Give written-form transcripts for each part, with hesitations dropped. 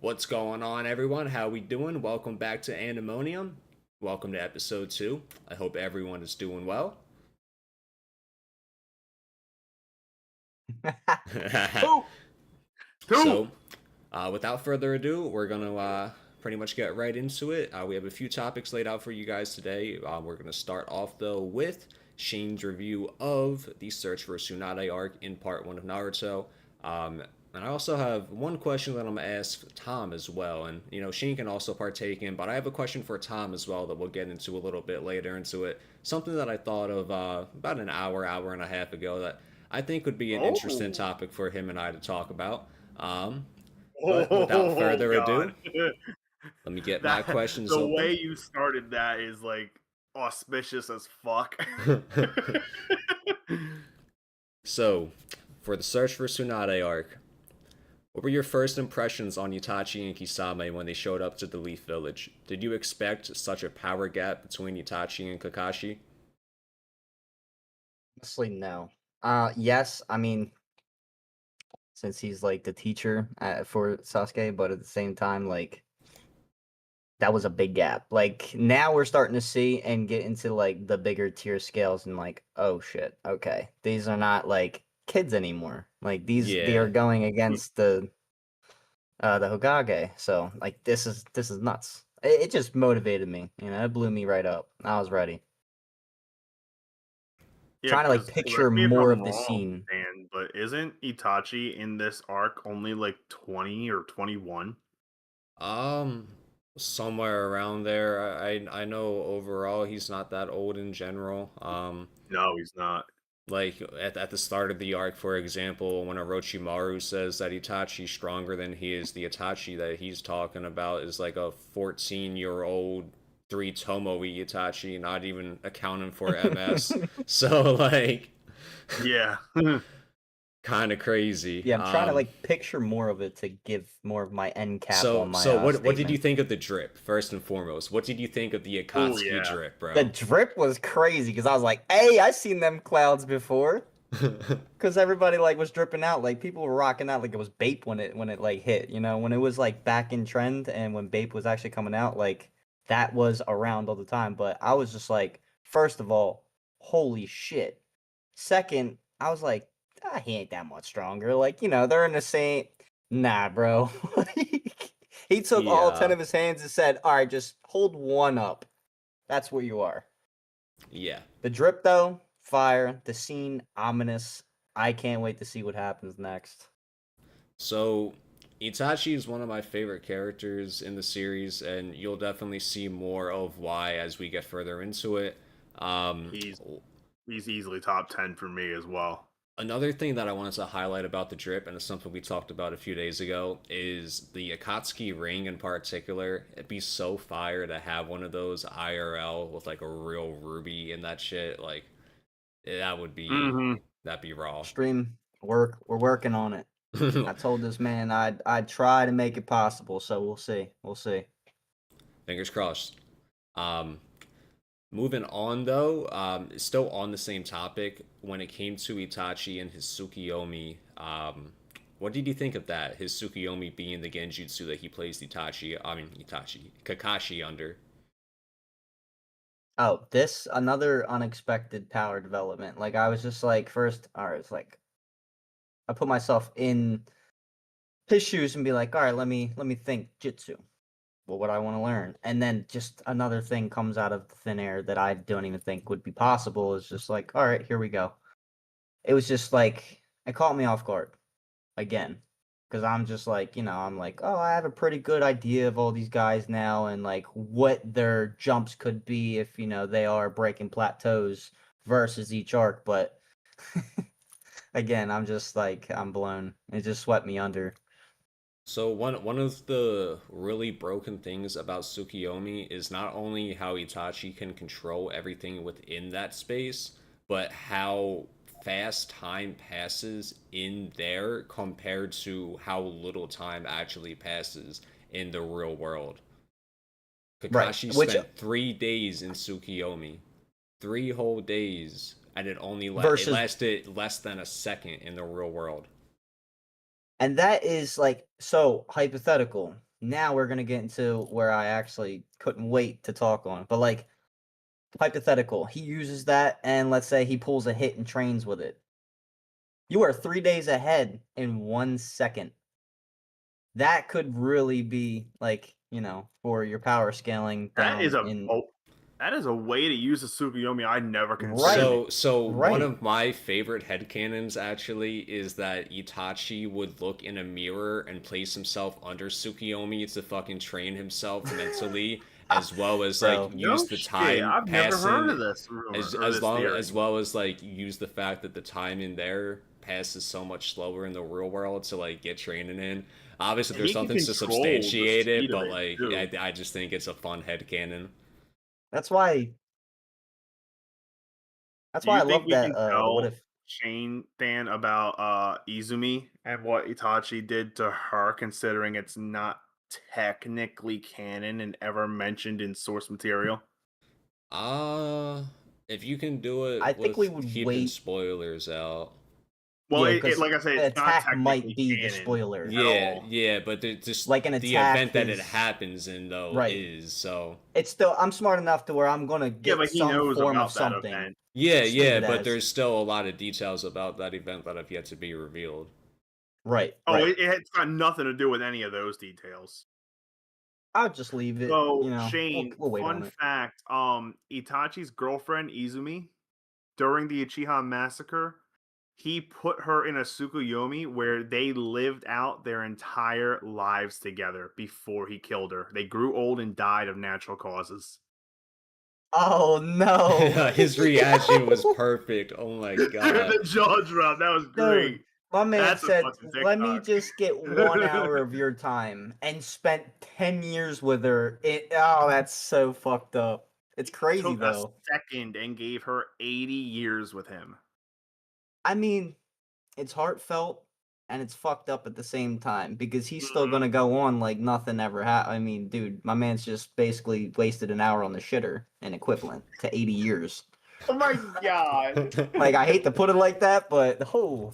What's going on, everyone? How we doing? Welcome back to Animonium. Welcome to episode 2. I hope everyone is doing well. Two, two. so, without further ado, we're going to pretty much get right into it. We have a few topics laid out for you guys today. We're going to start off, though, with Shane's review of the Search for Tsunade arc in part 1 of Naruto. And I also have one question that I'm gonna ask Tom as well, and Shane can also partake in. But I have a question for Tom as well that we'll get into a little bit later into it. Something that I thought of about an hour and a half ago that I think would be an interesting Oh, topic for him and I to talk about. Um, but without oh further God! ado, let me get my That questions the open. way you started that is like auspicious as fuck. So, for the Search for Tsunade arc, what were your first impressions on Itachi and Kisame when they showed up to the Leaf Village? Did you expect such a power gap between Itachi and Kakashi? Honestly, no. Yes, I mean, since he's like the teacher for Sasuke, but at the same time, like that was a big gap. Like now we're starting to see and get into like the bigger tier scales and like, oh shit, okay, these are not like kids anymore. Like they are Yeah, going against the Hokage. So like this is nuts. It just motivated me. It blew me right up. I was ready. Yeah, Trying to like because picture correct me if more I'm of the wrong, scene. man, but isn't Itachi in this arc only like 20 or 21? um, somewhere around there. I know overall he's not that old in general. No, he's not. Like at the start of the arc, for example, when Orochimaru says that Itachi's stronger than he is, the Itachi that he's talking about is like a 14-year-old three Tomoe Itachi, not even accounting for MS. So like Yeah. kind of crazy. Yeah, I'm trying to like picture more of it to give more of my end cap on my What did you statement. think of the drip first and foremost? What did you think of the Oh Akatsuki yeah. drip, The bro? drip was crazy because I was like, "Hey, I seen them clouds before." Because everybody like was dripping out, like people were rocking out like it was Bape when it like hit. When it was like back in trend and when Bape was actually coming out, like that was around all the time. But I was just like, first of all, holy shit. Second, I was like, he ain't that much stronger. Like, they're in the same. Nah, bro. He took all 10 Yeah, of his hands and said, all right, just hold one up. That's what you are. yeah. The drip, though, fire. The scene, ominous. I can't wait to see what happens next. So Itachi is one of my favorite characters in the series, and you'll definitely see more of why as we get further into it. Um, He's he's easily top 10 for me as well. Another thing that I wanted to highlight about the drip, and it's something we talked about a few days ago, is the Akatsuki ring in particular. It'd be so fire to have one of those IRL with like a real ruby in that shit. Like that would be Hmm. that'd be raw. Stream, work. We're working on it. I told this man I'd try to make it possible, so we'll see. We'll see. Fingers crossed. Um, Moving on though, still on the same topic. When it came to Itachi and his Tsukiyomi, what did you think of that? His Tsukiyomi being the genjutsu that he plays Kakashi under. Oh, this another unexpected power development. Like I was just like, first, all right, it's like I put myself in his shoes and be like, all right, let me think jitsu. What would I want to learn? And then just another thing comes out of the thin air that I don't even think would be possible. Is just like, all right, here we go. It was just like it caught me off guard again. Because I'm just like, I'm like, oh, I have a pretty good idea of all these guys now and like what their jumps could be if, they are breaking plateaus versus each arc. But again, I'm just like, I'm blown. It just swept me under. So one of the really broken things about Tsukiyomi is not only how Itachi can control everything within that space, but how fast time passes in there compared to how little time actually passes in the real world. Right. Kakashi Which spent 3 days in Tsukiyomi, 3 whole days, and it versus lasted less than a second in the real world. And that is like so hypothetical. now we're gonna get into where I actually couldn't wait to talk on. But like, hypothetical, he uses that, and let's say he pulls a hit and trains with it. You are 3 days ahead in 1 second. That could really be like, for your power scaling That is down a in oh, that is a way to use a Tsukuyomi I never Right. considered. So one Right. of my favorite headcanons actually is that Itachi would look in a mirror and place himself under Tsukiyomi to fucking train himself mentally, as well as like Bro. use No the shit, time I've never heard passing of this rumor as or as this long theory. as well as like use the fact that the time in there passes so much slower in the real world to like get training in. Obviously, And there's he can something to control the substantiate it, speed of but it like too. I just think it's a fun headcanon. That's why Do you I think love we that can the what tell if Shane Dan about Izumi and what Itachi did to her, considering it's not technically canon and ever mentioned in source material? Uh, if you can do I it think we with would keeping wait. spoilers out. Well, Yeah, it because like I said, the it's not attack might technically be the canon spoiler. at Yeah, all. yeah, but just Like an the attack event that it is happens in though right. is so. It's still I'm smart enough to where I'm gonna Yeah, get but he some knows form of about that something. event. Yeah, yeah, Stupid but as. there's still a lot of details about that event that have yet to be revealed. Right, Oh, right. it's got nothing to do with any of those details. I'll just leave it, So, We'll Shane, wait on fun it. fact, Itachi's girlfriend Izumi, during the Uchiha massacre, he put her in a Tsukuyomi where they lived out their entire lives together before he killed her. They grew old and died of natural causes. Oh no. His reaction was perfect. Oh my god. The jaw drop, that was Dude, great. my man That's a said, fucking "Let me TikTok. just get 1 hour of your time," and spent 10 years with her. That's so fucked up. It's crazy Took a though. second and gave her 80 years with him. I mean, it's heartfelt and it's fucked up at the same time because he's still Mhm. gonna go on like nothing ever happened. I mean, dude, my man's just basically wasted an hour on the shitter and equivalent to 80 years. Oh my god. Like, I hate to put it like that, but oh.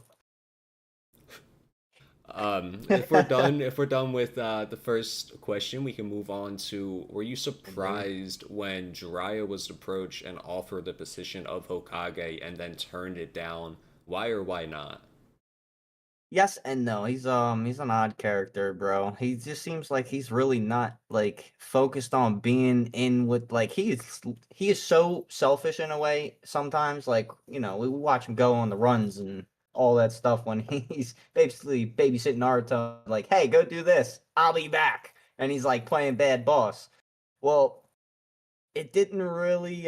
If we're done with the first question, we can move on to: were you Indeed. surprised when Jiraiya was approached and offered the position of Hokage and then turned it down? Why or why not? Yes and no. He's an odd character, bro. He just seems like he's really not like focused on being in with like he is so selfish in a way sometimes. Like, we watch him go on the runs and all that stuff when he's basically babysitting Naruto, like, hey, go do this. I'll be back. And he's like playing bad boss. Well, it didn't really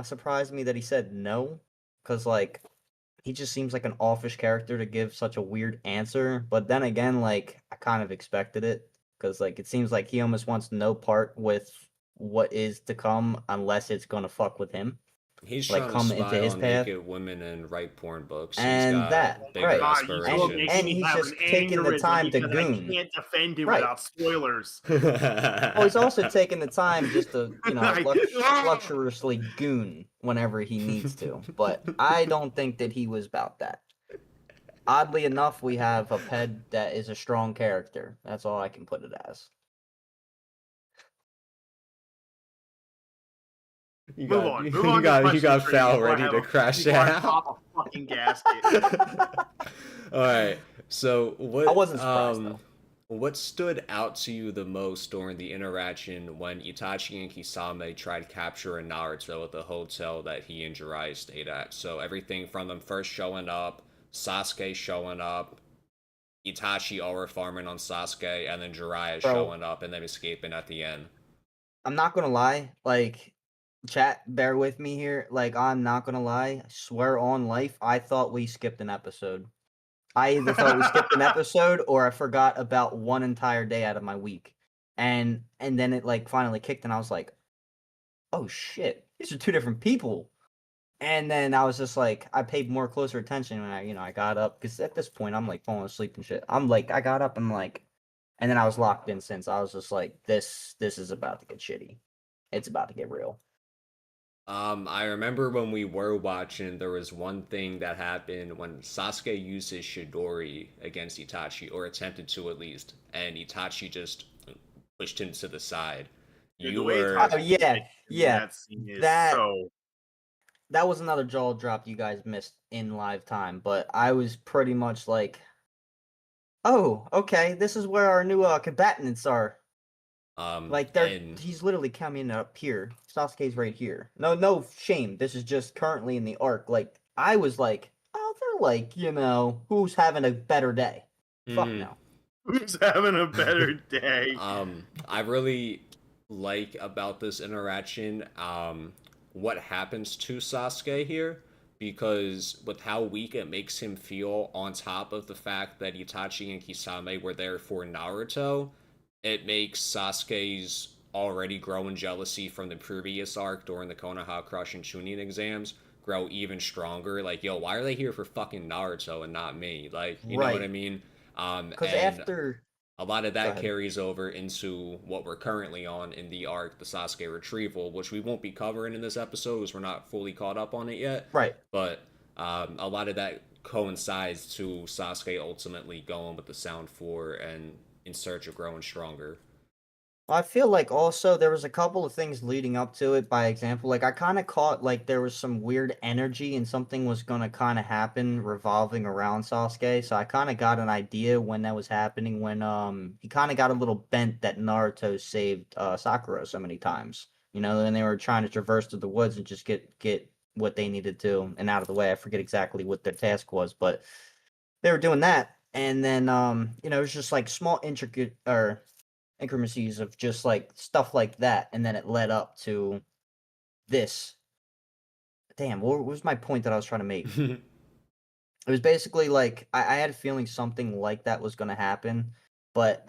surprise me that he said no. Cause like he just seems like an offish character to give such a weird answer. But then again, like I kind of expected it because like it seems like he almost wants no part with what is to come unless it's gonna fuck with him, He's like trying to come into spy his on path. naked women and write porn books. He's And got that bigger right, God, he's so making and aspirations. me he's have an just taking the aneurysm time to because I goon. can't defend him Right. without spoilers. Well, he's also taking the time just to, Like, luxuriously goon whenever he needs to. But I don't think that he was about that. Oddly enough, we have a ped that is a strong character. That's all I can put it as. move on. Move You on to got question three Foul before ready to crash before I out. pop a fucking gasket. All right. So I wasn't surprised though. what stood out to you the most during the interaction when Itachi and Kisame tried capturing Naruto at the hotel that he and Jiraiya stayed at? So everything from them first showing up, Sasuke showing up, Itachi over farming on Sasuke, and then Jiraiya Bro, showing up and then escaping at the end. I'm not gonna lie. Like, chat, bear with me here. Like, I'm not gonna lie. I swear on life, I thought we skipped an episode. I either thought we skipped an episode or I forgot about one entire day out of my week. And then it like finally kicked and I was like, oh shit, these are two different people. And then I was just like, I paid more closer attention when I got up because at this point I'm like falling asleep and shit. I'm like, I got up and like, and then I was locked in since I was just like, this is about to get shitty. It's about to get real. I remember when we were watching, there was one thing that happened when Sasuke used his Chidori against Itachi, or attempted to at least, and Itachi just pushed him to the side. Dude, the You way were Oh Itachi yeah, hit him in yeah. that scene is That so. that was another jaw drop you guys missed in live time, but I was pretty much like, oh, okay, this is where our new combatants are. Like and he's literally coming up here. Sasuke's right here. No shame. This is just currently in the arc. Like I was like, oh, they're like, who's having a better day? Fuck mhm. no. Who's having a better day? I really like about this interaction what happens to Sasuke here, because with how weak it makes him feel, on top of the fact that Itachi and Kisame were there for Naruto, it makes Sasuke's already growing jealousy from the previous arc during the Konoha Crush and Chunin exams grow even stronger. Like, yo, why are they here for fucking Naruto and not me? Like, you know what I Right. mean? Because And after, a lot of go that ahead. carries over into what we're currently on in the arc, the Sasuke retrieval, which we won't be covering in this episode because we're not fully caught up on it yet. Right. But a lot of that coincides to Sasuke ultimately going with the Sound Four and in search of growing stronger. I feel like also there was a couple of things leading up to it. By example, like I kind of caught like there was some weird energy and something was gonna kind of happen revolving around Sasuke. So I kind of got an idea when that was happening. When he kind of got a little bent that Naruto saved Sakura so many times. And they were trying to traverse through the woods and just get what they needed to and out of the way. I forget exactly what their task was, but they were doing that. And then it was just like small intricate or incremencies of just like stuff like that, and then it led up to this. Damn, what was my point that I was trying to make? It was basically like I had a feeling something like that was going to happen, but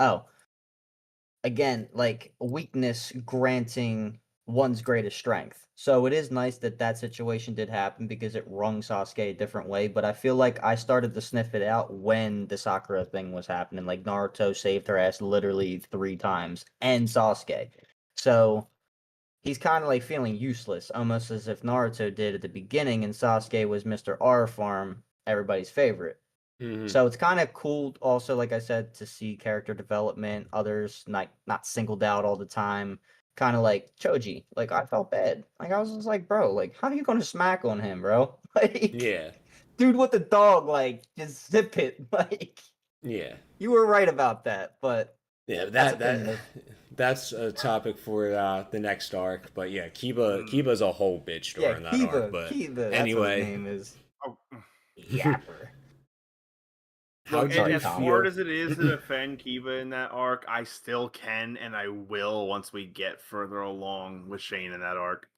again, like weakness granting one's greatest strength. So it is nice that that situation did happen because it wrung Sasuke a different way. But I feel like I started to sniff it out when the Sakura thing was happening. Like Naruto saved her ass literally 3 times, and Sasuke. So he's kind of like feeling useless, almost as if Naruto did at the beginning, and Sasuke was Mr. R Farm, everybody's favorite. Mhm. So it's kind of cool also, like I said, to see character development, others not singled out all the time. Kind of like Choji. Like I felt bad. Like I was just like, bro, like how are you gonna smack on him, bro? Like, Yeah, dude with the dog, like, just zip it. Like yeah, you were right about that, but yeah. that's That a thing that that that's a topic for the next arc. But yeah, Mm. Kiba's a whole bitch yeah, during that arc. Kiba, But Kiba, that's what his anyway, name is. Oh. Yapper. how Look, did Sorry, you as Tom. hard feel? as it is to defend Kiba in that arc, I still can and I will once we get further along with Shane in that arc.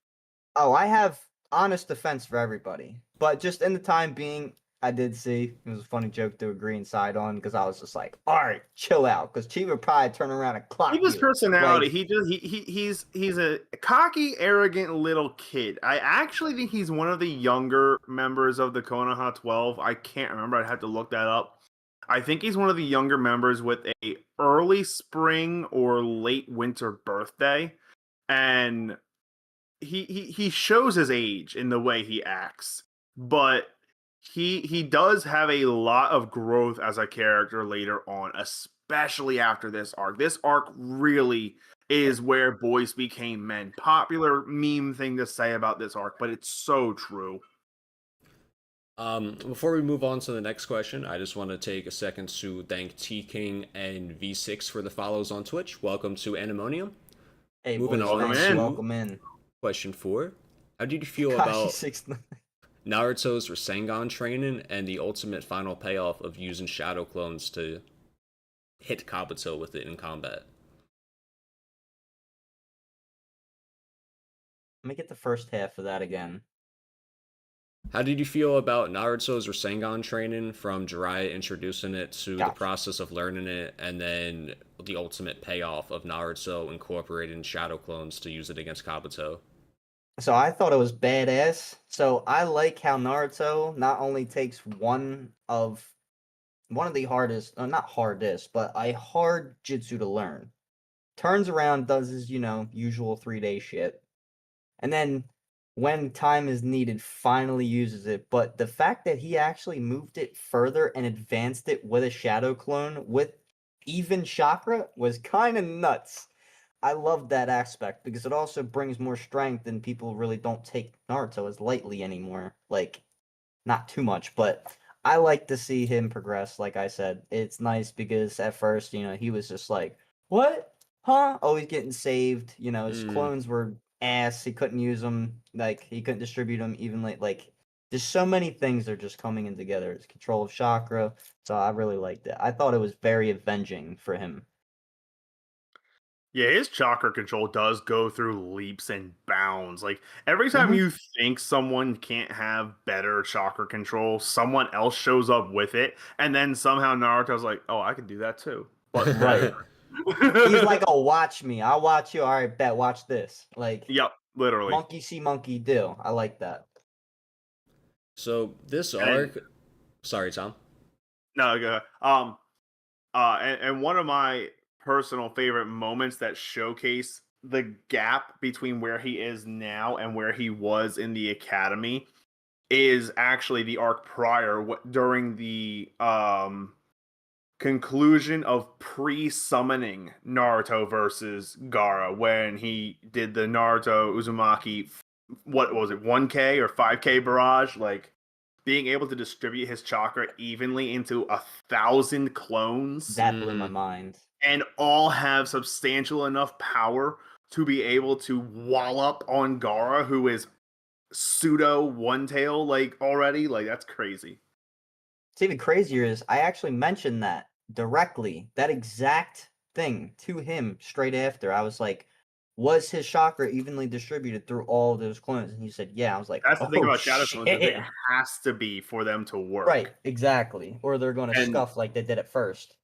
Oh, I have honest defense for everybody. But just in the time being, I did see it was a funny joke to agree and side on because I was just like, all right, chill out. Because Chiba would probably turn around and clock Kiba's you. personality, Like, he's a cocky, arrogant little kid. I actually think he's one of the younger members of the Konoha 12. I can't remember. I'd have to look that up. I think he's one of the younger members with a early spring or late winter birthday, and he shows his age in the way he acts, but he does have a lot of growth as a character later on, especially after this arc. This arc really is where boys became men. Popular meme thing to say about this arc, but it's so true. Before we move on to the next question, I just want to take a second to thank T King and V6 for the follows on Twitch. Welcome to Animonium. hey, Moving boys, Welcome on thanks. in. to Welcome in. question 4. How did you feel Takashi about 69. Naruto's Rasengan training and the ultimate final payoff of using shadow clones to hit Kabuto with it in combat? Let me get the first half of that again. How did you feel about Naruto's Rasengan training from Jiraiya introducing it to the Gotcha. process of learning it, and then the ultimate payoff of Naruto incorporating shadow clones to use it against Kabuto? So I thought it was badass. So I like how Naruto not only takes one of the hardest, not hardest, but a hard jutsu to learn. Turns around, does his, usual 3-day shit. And then when time is needed, finally uses it. But the fact that he actually moved it further and advanced it with a shadow clone with even chakra was kind of nuts. I love that aspect because it also brings more strength, and people really don't take Naruto as lightly anymore. Like, not too much, but I like to see him progress. Like I said, it's nice because at first, he was just like, "What? Huh?" Always getting saved. His Mm. clones were ass. He couldn't use them. Like he couldn't distribute them evenly. Like there's so many things that are just coming in together. His control of chakra. So I really liked it. I thought it was very avenging for him. Yeah, his chakra control does go through leaps and bounds. Like every time Hmm. you think someone can't have better chakra control, someone else shows up with it, and then somehow Naruto's like, "Oh, I can do that too, but better." Right. He's like, "Oh, watch me. I'll watch you. All right, bet. Watch this." Like Yep, literally. monkey see, monkey do. I like that. So this And arc, sorry, Tom. no, go ahead. And one of my personal favorite moments that showcase the gap between where he is now and where he was in the academy is actually the arc prior during the conclusion of pre-summoning Naruto versus Gaara when he did the Naruto Uzumaki, what was it, 1K or 5K barrage, like being able to distribute his chakra evenly into 1,000 clones That blew my Hmm. mind. and all have substantial enough power to be able to wallop on Gaara, who is pseudo one tail like already. Like that's crazy. What's even crazier is I actually mentioned that directly, that exact thing to him straight after. I was like, was his chakra evenly distributed through all of those clones? And he said, yeah. I was like, That's the thing oh about shadow clones is it shit. has to be for them to work. Right, exactly. Or they're going to And scuff like they did at first.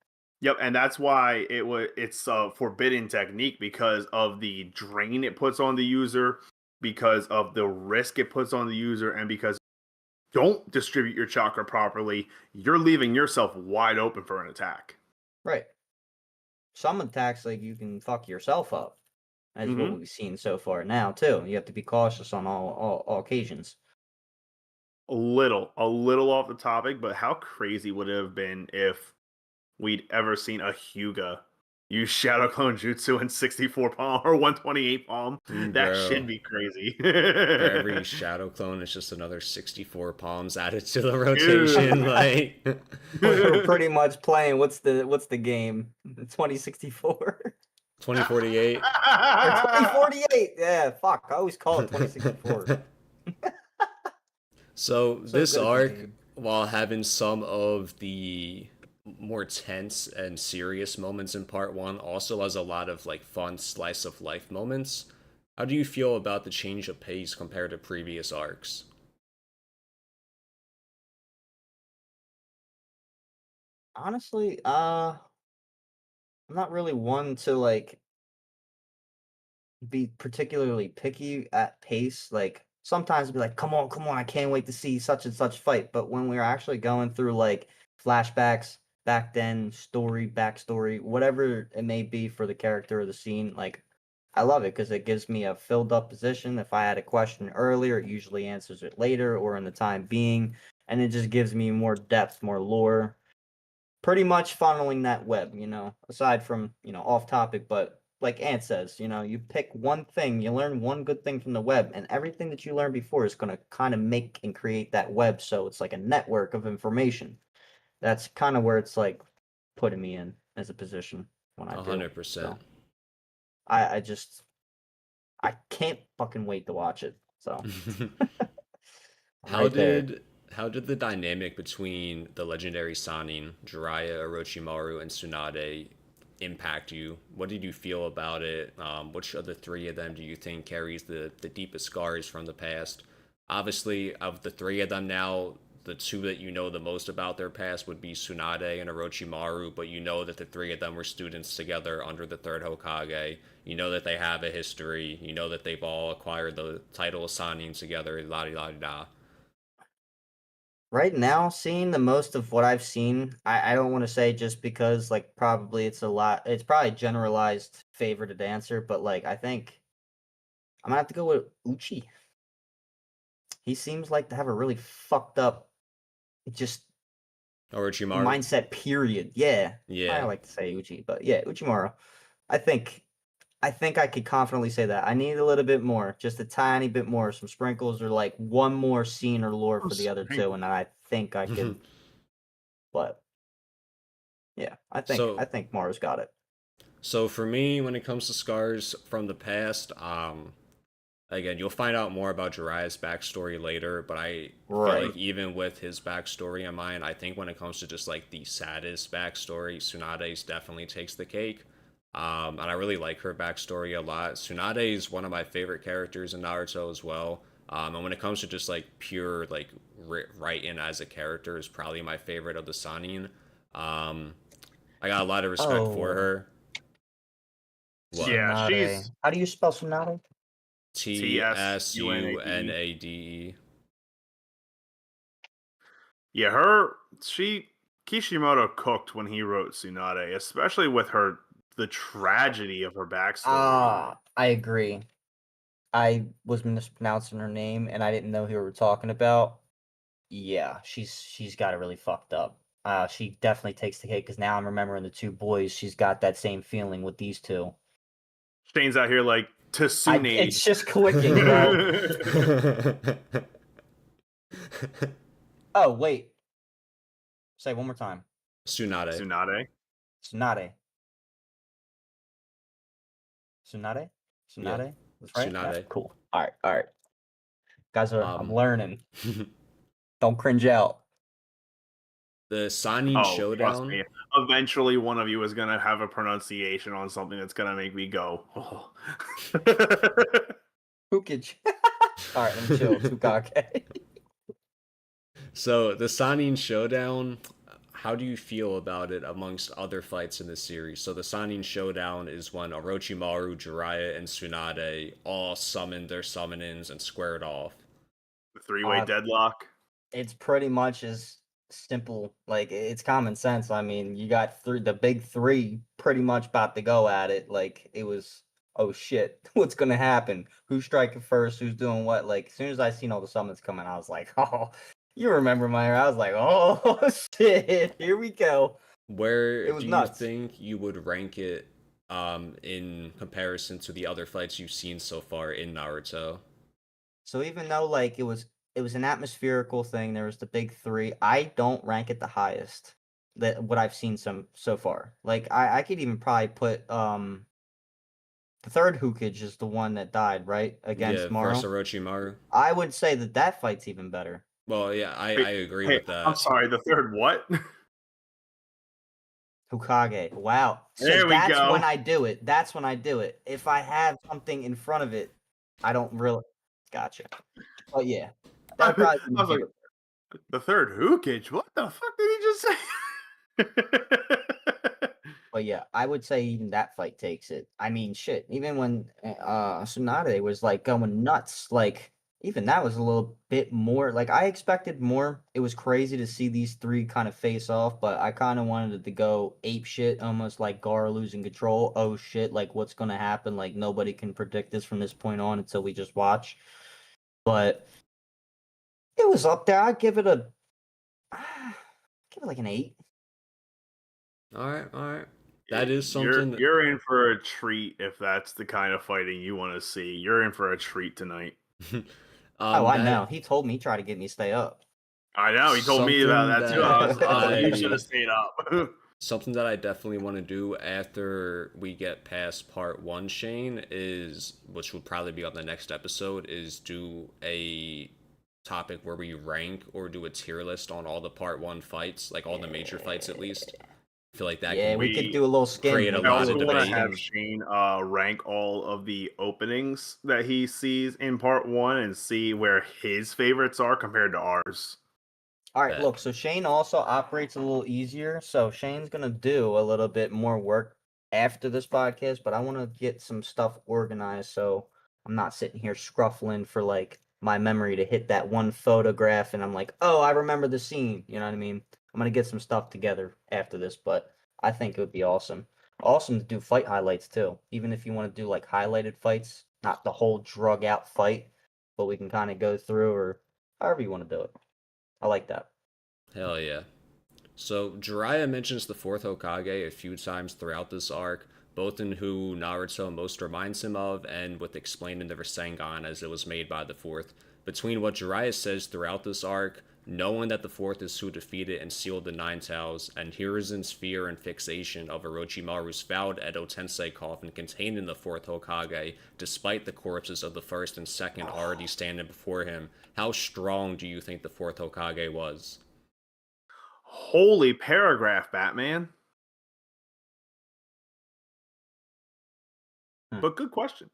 yep, and that's why it's a forbidden technique because of the drain it puts on the user, because of the risk it puts on the user, and because don't distribute your chakra properly, you're leaving yourself wide open for an attack. Right. Some attacks, like you can fuck yourself up, as what Mm-hmm. we've seen so far now, too. You have to be cautious on all occasions. A little off the topic, but how crazy would it have been if we'd ever seen a Hyuga use Shadow Clone Jutsu in 64 palm or 128 palm? That should Bro, be crazy. for every shadow clone, it's just another 64 palms added to the Dude. rotation. Like We're pretty much playing what's the game? 2064 2048. or 2048. Yeah, fuck. I always call it 2064. So So this good at this arc, game. while having some of the more tense and serious moments in part one, also has a lot of like fun slice of life moments. How do you feel about the change of pace compared to previous arcs? Honestly, I'm not really one to like be particularly picky at pace. Like sometimes be like, come on, I can't wait to see such and such fight. But when we're actually going through like flashbacks, back then, story, backstory, whatever it may be for the character or the scene, like I love it because it gives me a filled up position. If I had a question earlier, it usually answers it later or in the time being. And it just gives me more depth, more lore, pretty much funneling that web, aside from, off topic, but like Ant says, you pick one thing, you learn one good thing from the web, and everything that you learned before is going to kind of make and create that web. So it's like a network of information. That's kind of where it's like putting me in as a position when I do. 100%. So I can't fucking wait to watch it. So How right there. did how did the dynamic between the legendary Sanin, Jiraiya, Orochimaru, and Tsunade impact you? What did you feel about it? Which of the three of them do you think carries the deepest scars from the past? Obviously, of the three of them now, the two that you know the most about their past would be Tsunade and Orochimaru, but you know that the three of them were students together under the third Hokage. You know that they have a history. You know that they've all acquired the title of Sanin together, la di la di da. Right now, seeing the most of what I've seen, I don't want to say just because like probably it's probably a generalized favorited answer, but like I think I'm gonna have to go with Uchi. He seems like to have a really fucked up just Orochimaru? mindset period. Yeah. I Yeah. like to say Uchi, but yeah, Uchimaru. I think I think I could confidently say that. I need a little bit more, just a tiny bit more, some sprinkles or like one more scene or lore Oh, for the other two, sprinkle. and I think I could. But yeah, I So think Mara's got it. So for me, when it comes to scars from the past, again, you'll find out more about Jiraiya's backstory later, but I feel Right. like even with his backstory in mind, I think when it comes to just like the saddest backstory, Tsunade's definitely takes the cake. And I really like her backstory a lot. Tsunade is one of my favorite characters in Naruto as well. And when it comes to just like pure like writing as a character, is probably my favorite of the Sanin. Um, I got a lot of respect for Oh, her. What? Yeah, Tsunade. she's How do you spell Tsunade? TSUNADE. TSUNADE. Yeah, her she Kishimoto cooked when he wrote Tsunade, especially with the tragedy of her backstory. I agree. I was mispronouncing her name, and I didn't know who we were talking about. Yeah, she's got it really fucked up. She definitely takes the cake because now I'm remembering the two boys. She's got that same feeling with these two. Shane's out here like Tsunade. It's just clicking, bro. Oh wait, say it one more time. Tsunade. Tsunade. Tsunade. Tsunade. Yeah, Tsunade. That's right. That's Tsunade. cool. All right, all right, guys. I'm Um, learning. Don't cringe out. the Sanin Oh, trust Showdown. me. Eventually, one of you is gonna have a pronunciation on something that's gonna make me go. Oh. Hookage. All right, let me chill. Tsukake. So the Sanin Showdown. How do you feel about it amongst other fights in the series? So the Sanin Showdown is when Orochimaru, Jiraiya, and Tsunade all summoned their summonings and squared off. The three-way uh, deadlock. it's pretty much as simple. Like it's common sense. I mean, you got the big three pretty much about to go at it. Like it was, oh shit, what's gonna happen? Who's striking first? Who's doing what? Like as soon as I seen all the summons coming, I was like, oh, you remember my? I was like, oh shit, here we go. Where It was do you nuts. think you would rank it in comparison to the other fights you've seen so far in Naruto? So even though like it was an atmospherical thing, there was the big three. I don't rank it the highest that what I've seen so far. Like I could even probably put the third Hookage is the one that died, right? Yeah, Against versus Maro. Orochimaru. I would say that that fight's even better. Well, yeah, Wait, I agree hey, with I'm that. sorry. The third what? Hokage. Wow. So There we that's when go. I do it. That's when I do it. If I have something in front of it, I don't really gotcha. But yeah, that I would probably be was my like, favorite. the third Hookage? What the fuck did he just say? But yeah, I would say even that fight takes it. I mean, shit. Even when Tsunade was like going nuts, like even that was a little bit more. Like I expected more. It was crazy to see these three kind of face off, but I kind of wanted it to go ape shit, almost like Gar losing control. Oh shit! Like what's gonna happen? Like nobody can predict this from this point on until we just watch. But it was up there. I'd give it a give it like an 8. All right, all right. That is you're something that, you're in for a treat if that's the kind of fighting you want to see. You're in for a treat tonight. Oh, I know. that He told me he tried to get me to stay up. I know. He told me about something that too. that I was like, you should have I stayed up. something that I definitely want to do after we get past part one, Shane, is which will probably be on the next episode, is do a topic where we rank or do a tier list on all the part one fights, like all the major fights at least. I feel like that Yeah, can we could we do a little skim. create a We I could lot do a of also quick want to debate. have skim. Shane rank all of the openings that he sees in part one and see where his favorites are compared to ours. All right, Bet. look, so Shane also operates a little easier. So Shane's gonna do a little bit more work after this podcast, but I want to get some stuff organized so I'm not sitting here scruffling for like my memory to hit that one photograph and I'm like, oh, I remember the scene. You know what I mean? I'm gonna get some stuff together after this, but I think it would be awesome. Awesome to do fight highlights too. Even if you want to do like highlighted fights, not the whole drug out fight, but we can kind of go through or however you want to do it. I like that. Hell yeah. So Jiraiya mentions the fourth Hokage a few times throughout this arc, both in who Naruto most reminds him of and with explaining the Rasengan as it was made by the fourth. Between what Jiraiya says throughout this arc, knowing that the fourth is who defeated and sealed the Nine Tails, and Hiruzen's fear and fixation of Orochimaru's fouled Edo Tensei coffin containing the fourth Hokage, despite the corpses of the first and second already standing before him, how strong do you think the fourth Hokage was? Holy paragraph, Batman. But good question.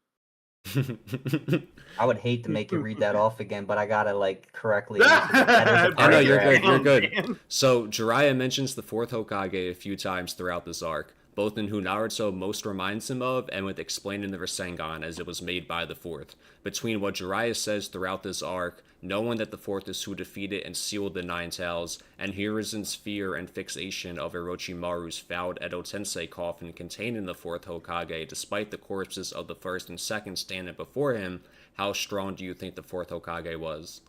I would hate to make you read that off again, but I gotta like correctly answer the head of the Oh no, you're paragraph. good. You're good. So Jiraiya mentions the fourth Hokage a few times throughout this arc, both in who Naruto most reminds him of and with explaining the Rasengan as it was made by the fourth. Between what Jiraiya says throughout this arc, knowing that the fourth is who defeated and sealed the Nine Tails, and Hiruzen's fear and fixation of Orochimaru's fouled Edo Tensei coffin containing the fourth Hokage, despite the corpses of the first and second standing before him, how strong do you think the fourth Hokage was?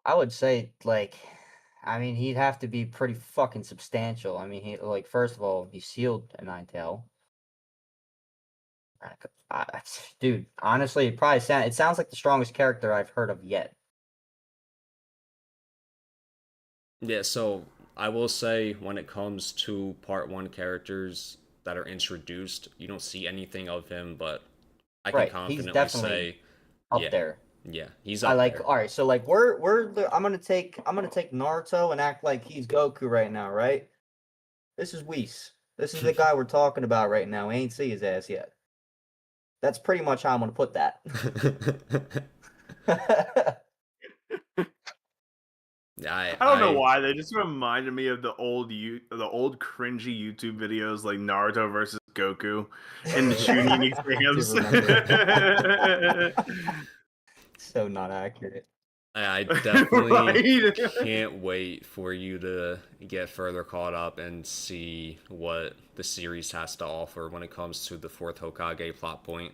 I would say like, I mean, he'd have to be pretty fucking substantial. I mean, he like first of all, he sealed a nine tail. Dude, honestly, it sounds like the strongest character I've heard of yet. Yeah, so I will say when it comes to part one characters that are introduced, you don't see anything of him, but I can Right, he's confidently definitely say, up yeah, there. yeah, he's I up like. there. All right, so like I'm gonna take Naruto and act like he's Goku right now, right? This is Whis. This is the guy we're talking about right now. We ain't see his ass yet. That's pretty much how I'm gonna put that. I, I don't know I why they just reminded me of the old cringy YouTube videos like Naruto versus Goku and the Chunin I do exams. remember. So not accurate. I definitely Right? can't wait for you to get further caught up and see what the series has to offer when it comes to the fourth Hokage plot point.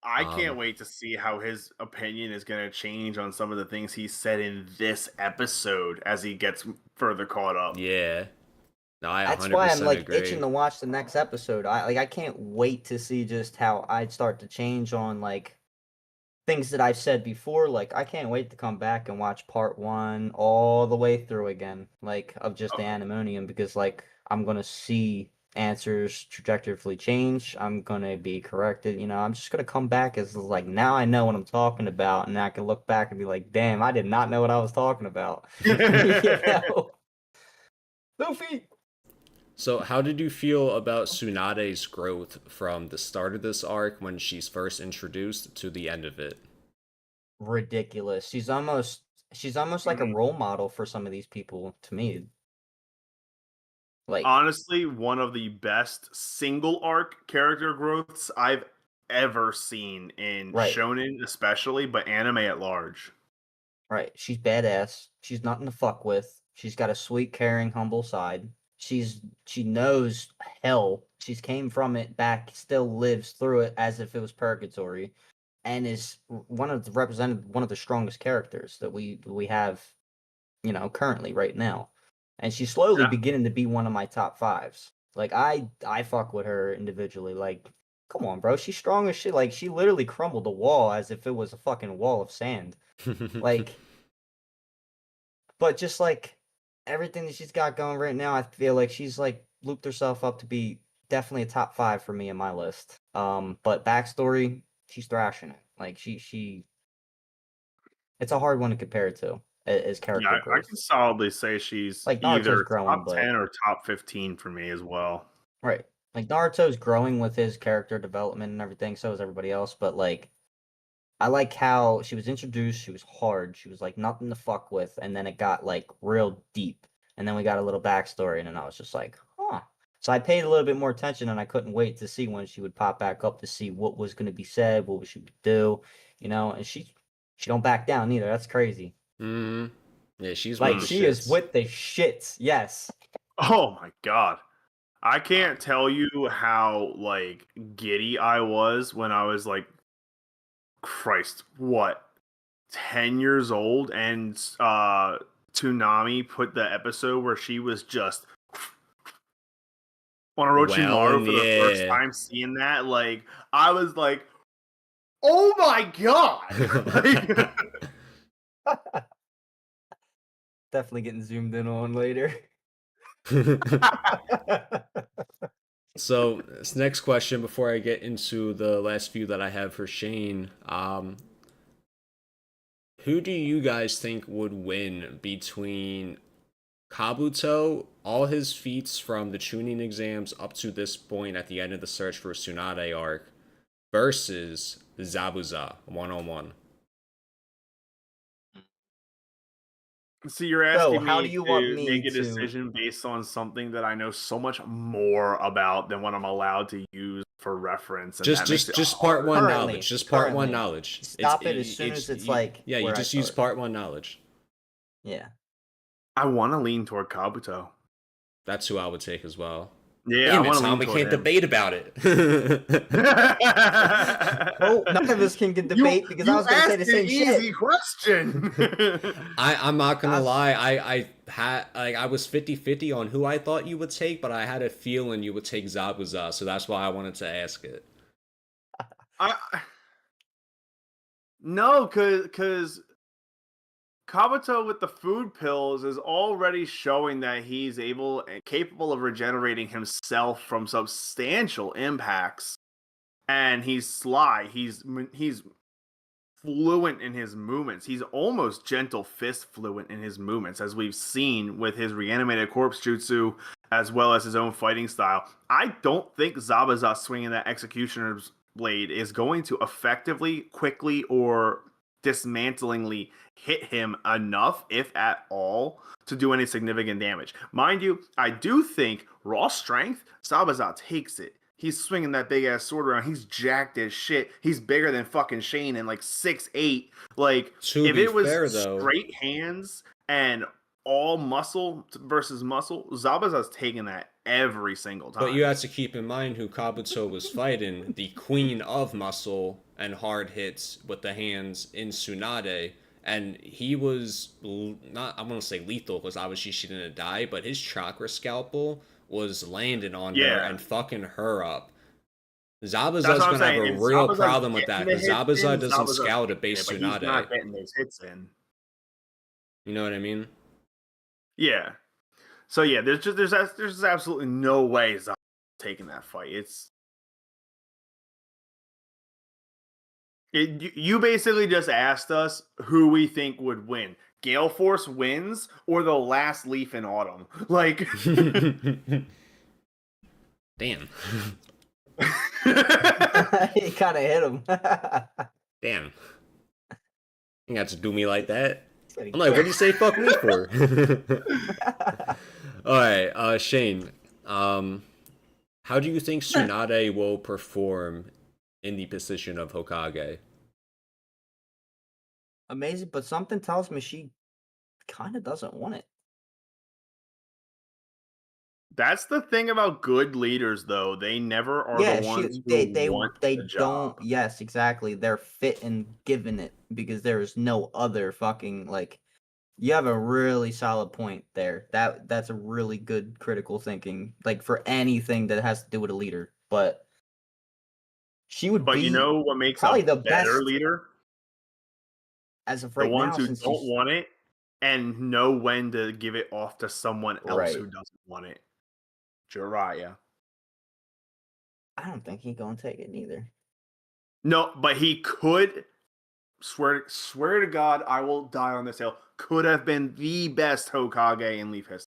I can't wait to see how his opinion is going to change on some of the things he said in this episode as he gets further caught up. Yeah, no, I That's why I'm 100% like agree. itching to watch the next episode. I can't wait to see just how I'd start to change on like things that I've said before. Like I can't wait to come back and watch part one all the way through again, like of just the Animonium, because like I'm gonna see answers trajectorily change. I'm gonna be corrected. I'm just gonna come back as like now I know what I'm talking about, and I can look back and be like, damn, I did not know what I was talking about. Luffy. So, how did you feel about Tsunade's growth from the start of this arc when she's first introduced to the end of it? Ridiculous. She's almost like a role model for some of these people to me. Like Honestly, one of the best single arc character growths I've ever seen in right, shonen, especially, but anime at large. right. She's badass. She's nothing to fuck with. She's got a sweet, caring, humble side. She knows hell. She's came from it back, still lives through it as if it was purgatory, and is represented one of the strongest characters that we have, currently right now. And she's slowly Yeah. beginning to be one of my top fives. Like I fuck with her individually. Like, come on, bro. She's strong as shit. Like she literally crumbled the wall as if it was a fucking wall of sand. Like, but just like everything that she's got going right now, I feel like she's like looped herself up to be definitely a top five for me in my list. But backstory, she's thrashing it. Like she it's a hard one to compare it to as Yeah, character I growth. can solidly say she's Like Naruto's either growing, top but 10 or top 15 for me as well. right. Like Naruto's growing with his character development and everything, so is everybody else, but like I like how she was introduced, she was hard, she was like nothing to fuck with, and then it got like real deep. And then we got a little backstory, and then I was just like, huh. So I paid a little bit more attention, and I couldn't wait to see when she would pop back up to see what was gonna be said, what she would do, and she don't back down either. That's crazy. Hmm. Yeah, she's with Like the she is shits. with the shits, yes. Oh my god. I can't tell you how like giddy I was when I was like Christ, what? 10 years old and Toonami put the episode where she was just on Orochimaru for the first yeah. time, seeing that, like, I was like, oh my god! Definitely getting zoomed in on later. So, this next question before I get into the last few that I have for Shane, who do you guys think would win between Kabuto, all his feats from the tuning exams up to this point at the end of the search for Tsunade arc, versus Zabuza one-on-one? So you're So, asking how do me you want to me make a to? decision based on something that I know so much more about than what I'm allowed to use for reference, and Just, that makes just, it just part hard. one knowledge. Currently, Just part one currently, knowledge. stop it as soon as it's like yeah. You where I just use start. part one knowledge. Yeah. I want to lean toward Kabuto. That's who I would take as well. Yeah, I Damn it, want to Tom. lean We toward can't him. debate about it. Oh, none of us can debate because I you was going to say the asked an same easy shit. question. I'm not gonna That's lie. I had like I was 50-50 on who I thought you would take, but I had a feeling you would take Zabuza, so that's why I wanted to ask it. I no, cause Kabuto with the food pills is already showing that he's able and capable of regenerating himself from substantial impacts, and he's sly. He's fluent in his movements. He's almost gentle fist fluent in his movements, as we've seen with his reanimated corpse jutsu, as well as his own fighting style. I don't think Zabuza swinging that executioner's blade is going to effectively, quickly, or dismantlingly hit him enough, if at all, to do any significant damage. Mind you, I do think raw strength, Zabuza takes it. He's swinging that big ass sword around. He's jacked as shit. He's bigger than fucking Shane and like 6'8". Like, To if be it was fair, though, straight hands and all muscle versus muscle, Zabuza's taking that every single but you time. have to keep in mind who Kabuto was fighting, the queen of muscle and hard hits with the hands in Tsunade. And he was not, I'm going to say lethal because obviously she didn't die, but his chakra scalpel was landing on her Yeah, and fucking her up. that's Zabuza's what I'm going to have saying. a If real Zabuza's problem with getting that the because hits in, Zabuza doesn't Zabuza's scout a taking it, base but he's not Tsunade. getting those hits in. You know what I mean? Yeah. So yeah, there's absolutely no way Zabuza's taking that fight. You basically just asked us who we think would win. Gale Force wins or the last leaf in autumn. Like Damn. he kind of hit him. Damn. You got to do me like that. I'm like, what do you say fuck me for? Alright, Shane. How do you think Tsunade will perform in the position of Hokage? Amazing, but something tells me she kind of doesn't want it. that's the thing about good leaders, though. They never are the Yeah, ones they who they want they the job. don't. Yes, exactly. They're fit and given it because there is no other fucking like. You have a really solid point there. That's a really good critical thinking, like for anything that has to do with a leader. But she would But you be know what makes probably a the better best leader? as of The right ones now, who since don't she's want it and know when to give it off to someone else who right. doesn't want it. Jiraiya. I don't think he's gonna take it neither. No, but he could swear to God, I will die on this hill. Could have been the best Hokage in Leaf history.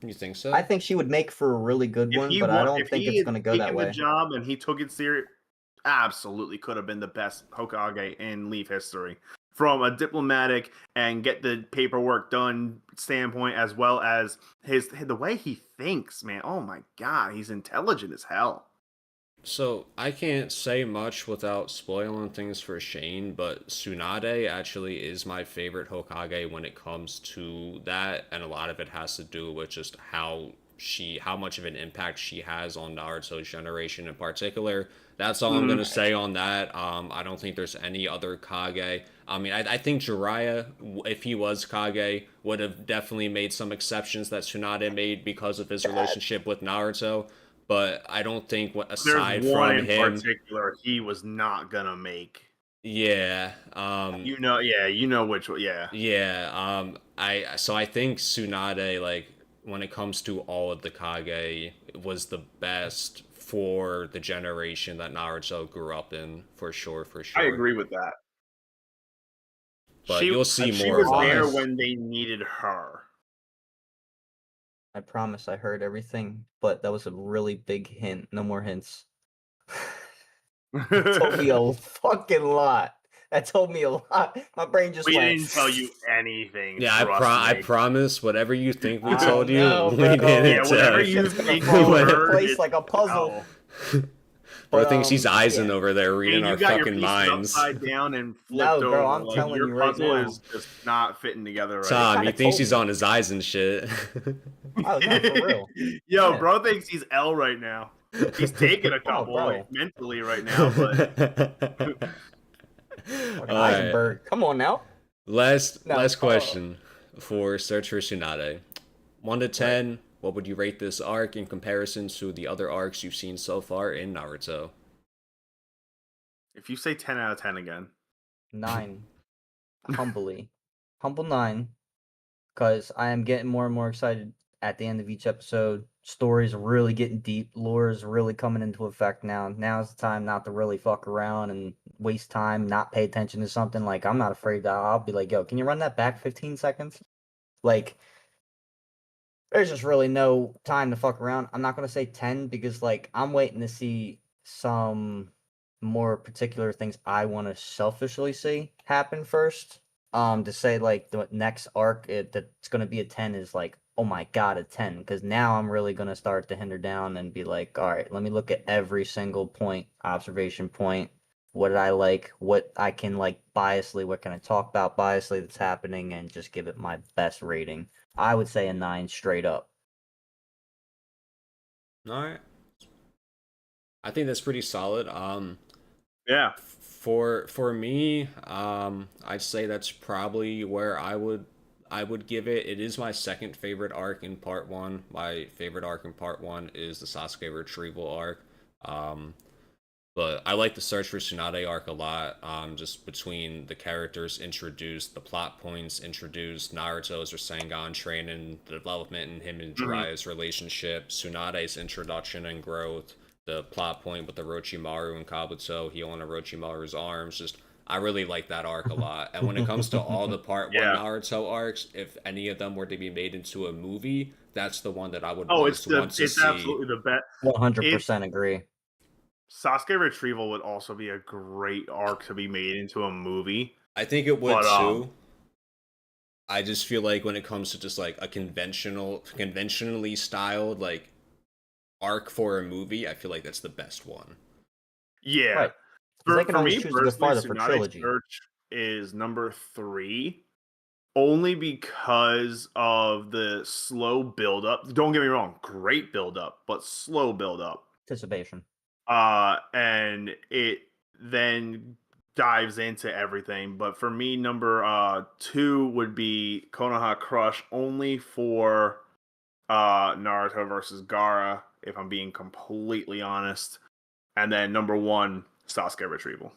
You think so? I think she would make for a really good one, but I don't If think he it's had gonna go that taken the way. job and he took it serious, absolutely could have been the best Hokage in Leaf history. From a diplomatic and get the paperwork done standpoint, as well as the way he thinks, man. Oh my God, he's intelligent as hell. So I can't say much without spoiling things for Shane, but Tsunade actually is my favorite Hokage when it comes to that, and a lot of it has to do with just how much of an impact she has on Naruto's generation in particular. That's all I'm gonna say on that. I don't think there's any other Kage. I mean, I think Jiraiya, if he was Kage, would have definitely made some exceptions that Tsunade made because of his relationship with Naruto. But I don't think There's aside one from in him, particular he was not gonna make. yeah, You know which one. Yeah, yeah, I think Tsunade, like when it comes to all of the Kage, was the best for the generation that Naruto grew up in, for sure, for I sure. agree with that. But you'll see She more was about there it. Promise. when they needed her. I promise I heard everything, but that was a really big hint. No more hints. That told me a fucking lot. That told me a lot. My brain just We went. didn't tell you anything. Yeah, Trust I me. promise. Whatever you think we I told you, know, we bro. didn't Yeah, whatever tell This you. you shit's gonna think fall you into heard, place it's like a puzzle. no. Bro But thinks he's Eisen yeah. over there reading And you our got your fucking pieces minds. upside down and flipped No, bro, over. I'm Like telling your you right puzzle now. is just not fitting together right. He Tom, kind he of thinks told he's me. on his Eisen shit. Oh no, for real. Yo, Yeah. bro thinks he's L right now. He's taking a Oh, couple bro. mentally right now, but Fucking All right. Eisenberg. Come on now. No. Last question for Search for Tsunade. 1 to 10, what would you rate this arc in comparison to the other arcs you've seen so far in Naruto? if you say 10 out of 10 again, 9. Humbly. Humble 9. Because I am getting more and more excited at the end of each episode. Stories are really getting deep. Lore is really coming into effect now. Now's the time not to really fuck around and waste time, not pay attention to something. Like, I'm not afraid that I'll be like, yo, can you run that back 15 seconds? Like, there's just really no time to fuck around. I'm not going to say 10 because, like, I'm waiting to see some more particular things I want to selfishly see happen first. To say like the next arc that's gonna be a 10 is like, oh my god, a 10. Because now I'm really gonna start to hinder down and be like, all right, let me look at every single point, observation point. What did I like? What I can like biasly? What can I talk about biasly that's happening, and just give it my best rating. I would say a 9 straight up. All right. I think that's pretty solid. yeah. For me, I'd say that's probably where I would give it. It is my second favorite arc in part one. My favorite arc in part one is the Sasuke retrieval arc. Um, but I like the Search for Tsunade arc a lot. Just between the characters introduced, the plot points introduced, Naruto's Rasengan training, the development in him and Jiraiya's relationship, Tsunade's introduction and growth, the plot point with the Orochimaru and Kabuto healing Orochimaru's arms. Just I really like that arc a lot. And when it comes to all the part one Yeah. Naruto arcs, if any of them were to be made into a movie, that's the one that I would Oh, want to it's see. absolutely the best. 100% agree. Sasuke Retrieval would also be a great arc to be made into a movie. I think it would But, too. I just feel like when it comes to just like a conventionally styled like arc for a movie, I feel like that's the best one. Yeah. Right. 'Cause they can For always me choose to go personally, farther for Tsunade trilogy. Search is number 3 only because of the slow build up. Don't get me wrong, great build up, but slow build up. Anticipation. And it then dives into everything. But for me, number 2 would be Konoha Crush, only for Naruto versus Gaara, if I'm being completely honest. And then number 1, Sasuke Retrieval.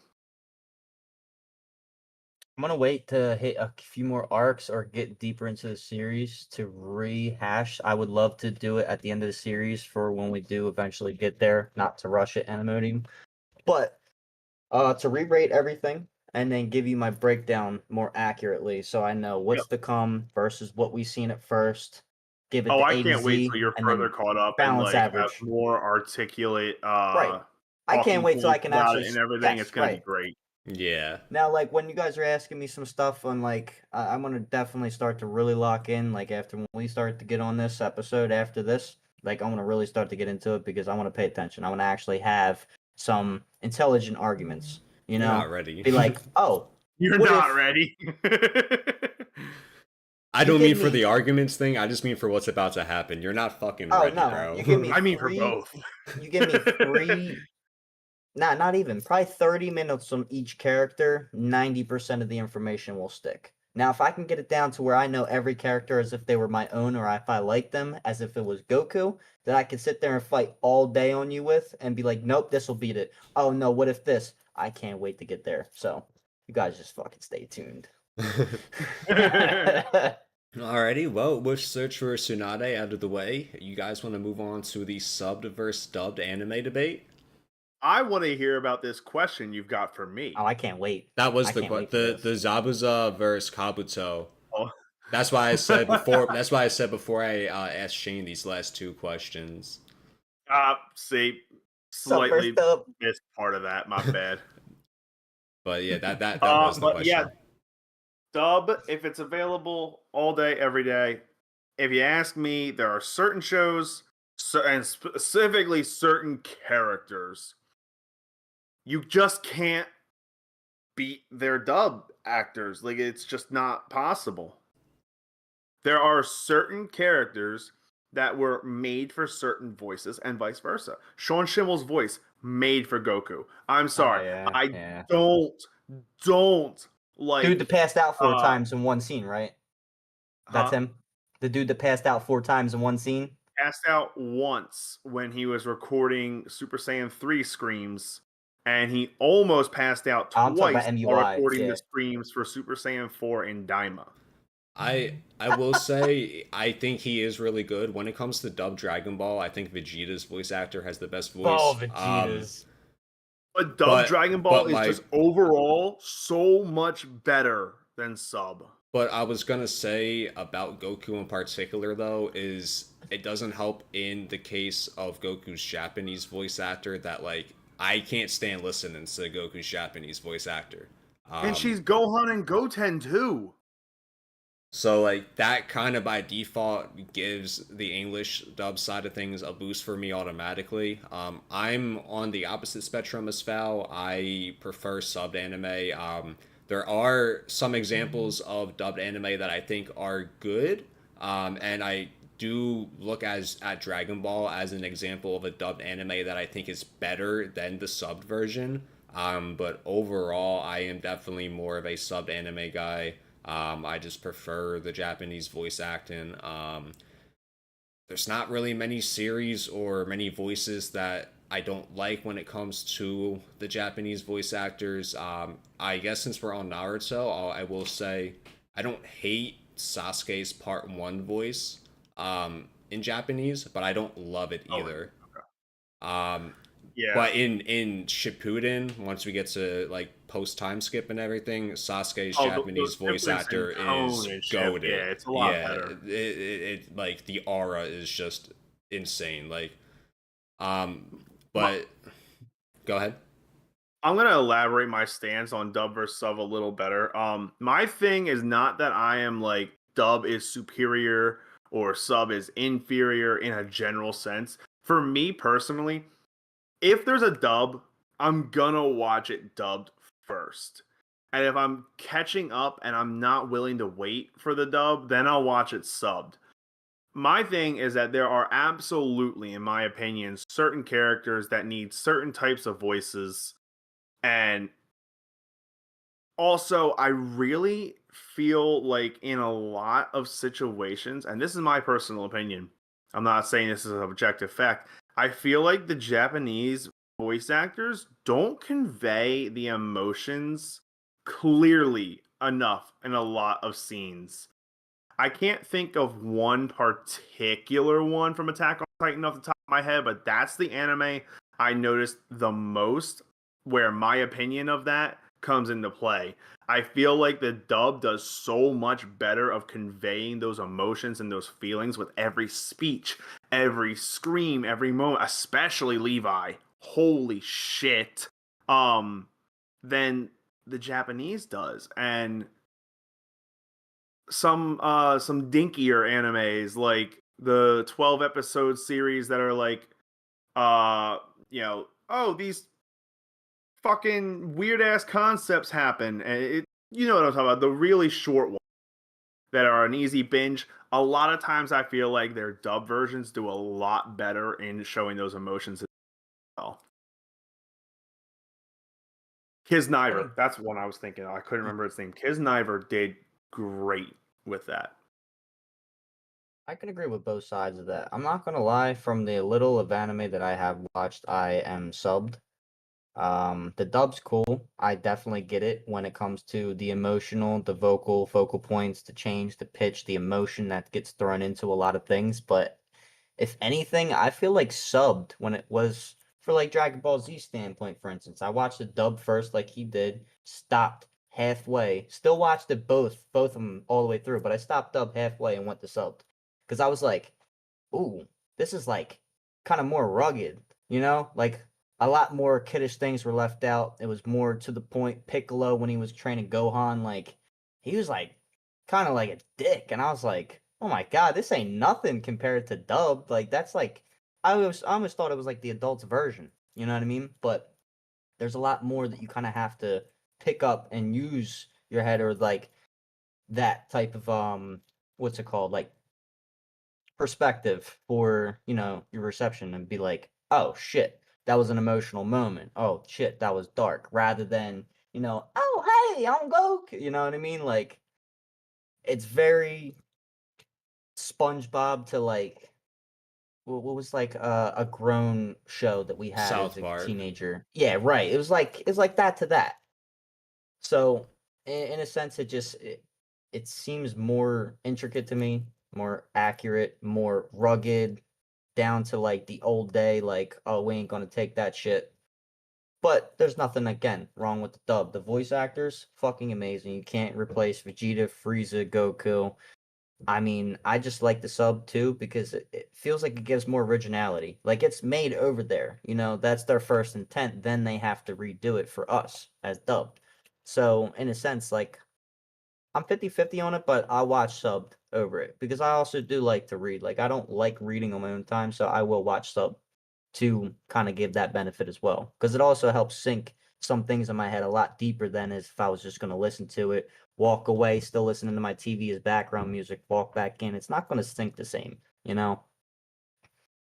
I'm gonna wait to hit a few more arcs or get deeper into the series to rehash. I would love to do it at the end of the series for when we do eventually get there, not to rush it, Animonium. But to re-rate everything and then give you my breakdown more accurately so I know what's to come versus what we've seen at first. Give it Oh, the I A to can't wait Z till you're and further then caught up and balance like have average. more articulate Right. I can't talking wait till I points can about actually it and everything. guess, It's gonna be right. great. Yeah. Now, like when you guys are asking me some stuff on like, I'm gonna definitely start to really lock in. Like after when we start to get on this episode after this, like I'm gonna really start to get into it because I want to pay attention. I want to actually have some intelligent arguments. You You're know, not ready. be like, oh, You're what not if ready. I you don't give mean for me? the arguments thing. I just mean for what's about to happen. You're not fucking Oh ready, no, bro. you give me I mean for three. both. You give me three. not even, probably 30 minutes on each character, 90% of the information will stick. Now, if I can get it down to where I know every character as if they were my own, or if I like them as if it was Goku, that I can sit there and fight all day on you with and be like, nope, this will beat it. Oh no, what if this? I can't wait to get there. So you guys just fucking stay tuned. Alrighty, well, with Search for Tsunade out of the way, you guys want to move on to the subbed versus dubbed anime debate? I want to hear about this question you've got for me. Oh, I can't wait. That was I the can't wait for the this. Zabuza versus Kabuto. Oh. That's why I said before. That's why I said before I asked Shane these last two questions. See, Sub slightly versus dub. missed part of that. My bad. But yeah, that was the But question. yeah, dub if it's available all day, every day. If you ask me, there are certain shows and specifically certain characters you just can't beat their dub actors. Like, it's just not possible. There are certain characters that were made for certain voices and vice versa. Sean Schimmel's voice made for Goku. I'm sorry. yeah, I yeah. don't like Dude that passed out 4 times in one scene, right? That's him. The dude that passed out 4 times in one scene. Passed out once when he was recording Super Saiyan 3 screams, and he almost passed out I'm talking about twice while MUI. recording Yeah. the screams for Super Saiyan 4 in Daima. I will say I think he is really good when it comes to dub Dragon Ball. I think Vegeta's voice actor has the best voice. Oh, Vegeta's. But dub Dragon Ball is just overall so much better than sub. But I was gonna say about Goku in particular, though, is it doesn't help in the case of Goku's Japanese voice actor that, like, I can't stand listening to Goku's Japanese voice actor. And she's Gohan and Goten, too. So, like, that kind of by default gives the English dub side of things a boost for me automatically. I'm on the opposite spectrum as Fal. I prefer subbed anime. There are some examples of dubbed anime that I think are good, and I do look at Dragon Ball as an example of a dubbed anime that I think is better than the subbed version. But overall, I am definitely more of a subbed anime guy. I just prefer the Japanese voice acting. There's not really many series or many voices that I don't like when it comes to the Japanese voice actors. I guess since we're on Naruto, I will say I don't hate Sasuke's Part 1 voice in Japanese, but I don't love it either. Yeah. But in Shippuden, once we get to like post time skip and everything, Sasuke's Japanese voice actor is goated. Yeah, it's a lot better. It like the aura is just insane. Like, but go ahead. I'm gonna elaborate my stance on dub versus sub a little better. My thing is not that I am like dub is superior or sub is inferior in a general sense. For me personally, if there's a dub, I'm gonna watch it dubbed first. And if I'm catching up and I'm not willing to wait for the dub, then I'll watch it subbed. My thing is that there are absolutely, in my opinion, certain characters that need certain types of voices. And also, I really feel like in a lot of situations, and this is my personal opinion, I'm not saying this is an objective fact, I feel like the Japanese voice actors don't convey the emotions clearly enough in a lot of scenes. I can't think of one particular one from Attack on Titan off the top of my head, but that's the anime I noticed the most where my opinion of that comes into play. I feel like the dub does so much better of conveying those emotions and those feelings with every speech, every scream, every moment, especially Levi. Holy shit. Than the Japanese does. And some dinkier animes like the 12 episode series that are like these fucking weird ass concepts happen, and you know what I'm talking about, the really short ones that are an easy binge. A lot of times I feel like their dub versions do a lot better in showing those emotions as well. Kisniver. That's one I was thinking of. I couldn't remember its name. Kisniver did great with that. I can agree with both sides of that. I'm not gonna lie, from the little of anime that I have watched, I am subbed. The dub's cool. I definitely get it when it comes to the emotional, the vocal, focal points, the change, the pitch, the emotion that gets thrown into a lot of things. But if anything, I feel like subbed when it was for like Dragon Ball Z standpoint, for instance. I watched the dub first, like he did, stopped halfway, still watched it both of them all the way through, but I stopped dub halfway and went to subbed because I was like, ooh, this is like kind of more rugged, you know? Like a lot more kiddish things were left out. It was more to the point. Piccolo, when he was training Gohan, like he was like kind of like a dick, and I was like, oh my god, this ain't nothing compared to dub. Like that's like I almost thought it was like the adults version. You know what I mean? But there's a lot more that you kind of have to pick up and use your head, or like that type of what's it called, like perspective for, you know, your reception, and be like, oh shit, that was an emotional moment. Oh shit, that was dark, rather than, you know, oh hey, I'm Goku. You know what I mean? Like it's very SpongeBob to like what was like a grown show that we had as South a Park. teenager. Yeah, right. It was like that to that. So in a sense, it seems more intricate to me, more accurate, more rugged, down to like the old day. Like, oh, we ain't gonna take that shit. But there's nothing again wrong with the dub. The voice actors, fucking amazing. You can't replace Vegeta, Frieza, Goku. I mean, I just like the sub too because it feels like it gives more originality. Like it's made over there, you know, that's their first intent. Then they have to redo it for us as dubbed. So, in a sense, like I'm 50-50 on it, but I'll watch subbed over it because I also do like to read. Like I don't like reading on my own time, so I will watch sub to kind of give that benefit as well. Because it also helps sync some things in my head a lot deeper than as if I was just going to listen to it, walk away, still listening to my TV as background music, walk back in. It's not going to sync the same, you know?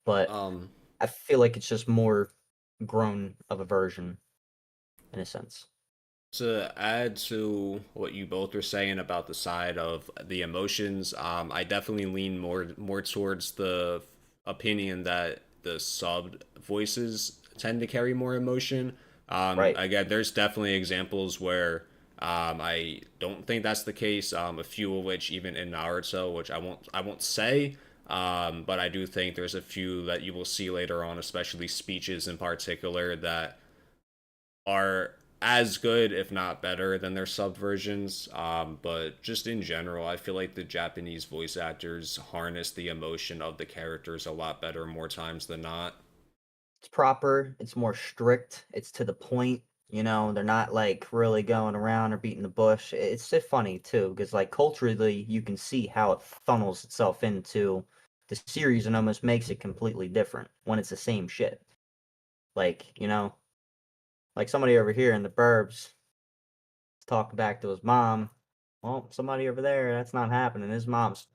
But Um, I feel like it's just more grown of a version in a sense. to add to what you both were saying about the side of the emotions, I definitely lean more towards the opinion that the subbed voices tend to carry more emotion. Right. Again, there's definitely examples where I don't think that's the case. A few of which, even in Naruto, which I won't say, but I do think there's a few that you will see later on, especially speeches in particular, that are as good, if not better, than their subversions. But just in general, I feel like the Japanese voice actors harness the emotion of the characters a lot better more times than not. It's proper, it's more strict, it's to the point, you know, they're not like really going around or beating the bush. It's so funny too, because like culturally you can see how it funnels itself into the series and almost makes it completely different when it's the same shit. Like, you know, like somebody over here in the burbs talking back to his mom. Well, somebody over there, that's not happening. His mom's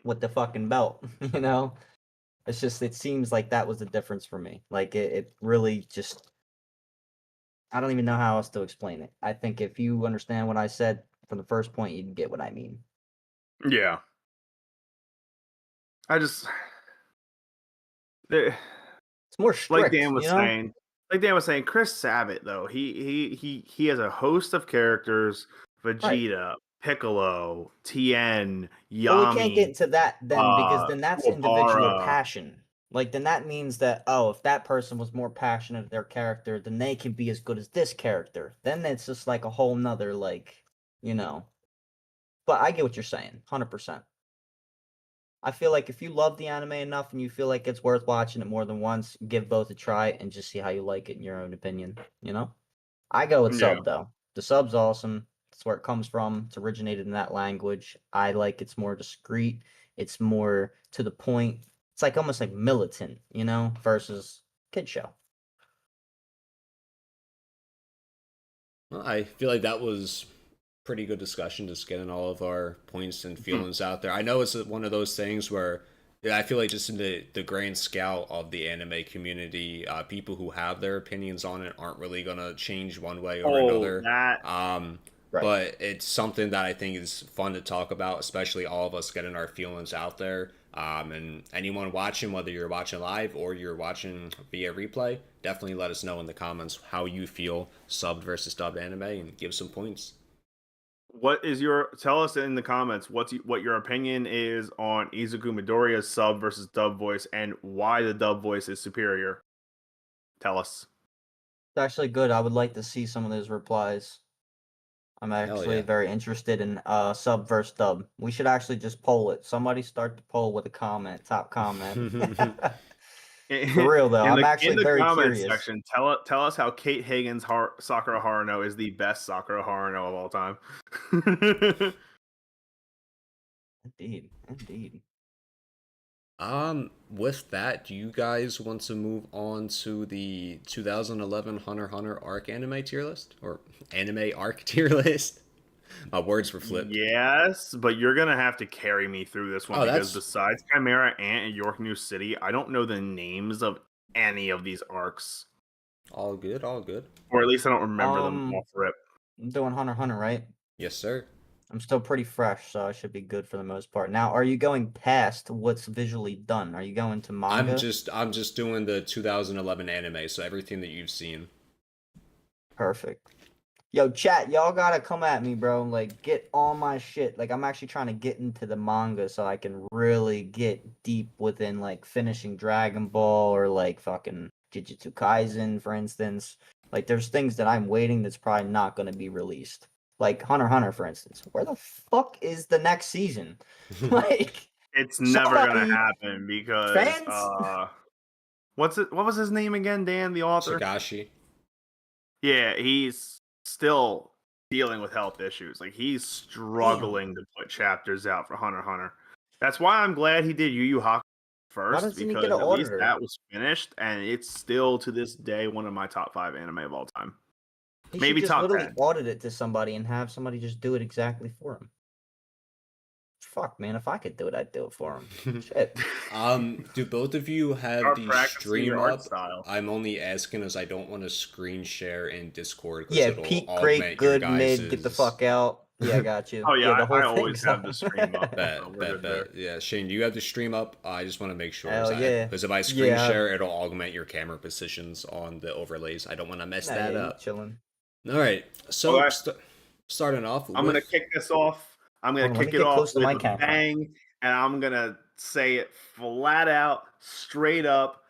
with the fucking belt, you know? It's just it seems like that was the difference for me. Like it really just I don't even know how else to explain it. I think if you understand what I said from the first point, you'd get what I mean. Yeah. I just eh, It's more like strict, Dan you was know? saying, Chris Sabat though, he has a host of characters: Right. Vegeta, Piccolo, Tien, But we can't get Yami, into that then because then that's individual Kuwabara. passion. Like then that means that oh, if that person was more passionate of their character, then they can be as good as this character. Then it's just like a whole nother like, you know. But I get what you're saying, 100%. I feel like if you love the anime enough and you feel like it's worth watching it more than once, give both a try and just see how you like it in your own opinion, you know? I go with Yeah, sub though. The sub's awesome. That's where it comes from. It's originated in that language. I like it's more discreet. It's more to the point. It's like almost like militant, you know, versus kid show. Well, I feel like that was pretty good discussion, just getting all of our points and hmm, feelings out there. I know it's one of those things where Yeah, I feel like just in the grand scale of the anime community, people who have their opinions on it aren't really gonna change one way or Oh, another. that Um, Right. but it's something that I think is fun to talk about, especially all of us getting our feelings out there. And anyone watching, whether you're watching live or you're watching via replay, definitely let us know in the comments how you feel subbed versus dubbed anime and give some points. what is your tell us in the comments what your opinion is on Izuku Midoriya's sub versus dub voice and why the dub voice is superior. Tell us. It's actually good. I would like to see some of those replies. I'm Hell actually yeah. very interested in sub versus dub. We should actually just poll it. Somebody start the poll with a comment, top comment. For real though, In I'm in actually the very comments curious. section, tell us how Kate Hagen's Sakura Haruno is the best Sakura Haruno of all time. Indeed, indeed. With that, do you guys want to move on to the 2011 Hunter x Hunter arc anime tier list or anime arc tier list? My words were flipped. Yes, but you're gonna have to carry me through this one Oh, because that's besides Chimera Ant and York New City, I don't know the names of any of these arcs, all good, all good. or at least I don't remember them Um, off rip. I'm doing Hunter x Hunter, right? Yes, sir. I'm still pretty fresh, so I should be good for the most part. Now, are you going past what's visually done? Are you going to manga? I'm just doing the 2011 anime, so everything that you've seen. Perfect. Yo, chat, y'all gotta come at me, bro. Like, get all my shit. Like, I'm actually trying to get into the manga so I can really get deep within, like, finishing Dragon Ball or, like, fucking Jujutsu Kaisen, for instance. Like, there's things that I'm waiting that's probably not gonna be released. Like, Hunter x Hunter, for instance. Where the fuck is the next season? Like, It's never gonna somebody, happen because fans? what was his name again, Dan, the author? Sagashi. Yeah, he's still dealing with health issues. Like he's Damn. struggling to put chapters out for Hunter x Hunter. That's why I'm glad he did Yu Yu Hakusho Why first doesn't he get an because at least auditor? that was finished and it's still to this day one of my top 5 anime of all time. He should Maybe just top literally 10. audit it to somebody and have somebody just do it exactly for him. Fuck, man, if I could do it, I'd do it for him. Shit. Do both of you have Start the practicing your stream art up? style. I'm only asking as I don't want to screen share in Discord because Yeah, it'll peak, great, augment your good, mid, get the guys's. fuck out. Yeah, I got you. Oh Yeah, yeah, the whole I always thing's have the on. stream up, so Bet, we're bet, good there. bet. Yeah, Shane, do you have the stream up? I just want to make sure Hell yeah. because if I screen Yeah. share, it'll augment your camera positions on the overlays. I don't want to mess Nah, that yeah, up. chilling. All right, so Okay. starting off I'm gonna with kick this off. I'm gonna Hold on, let me kick it get off close to with my a camera. bang, and I'm gonna say it flat out, straight up,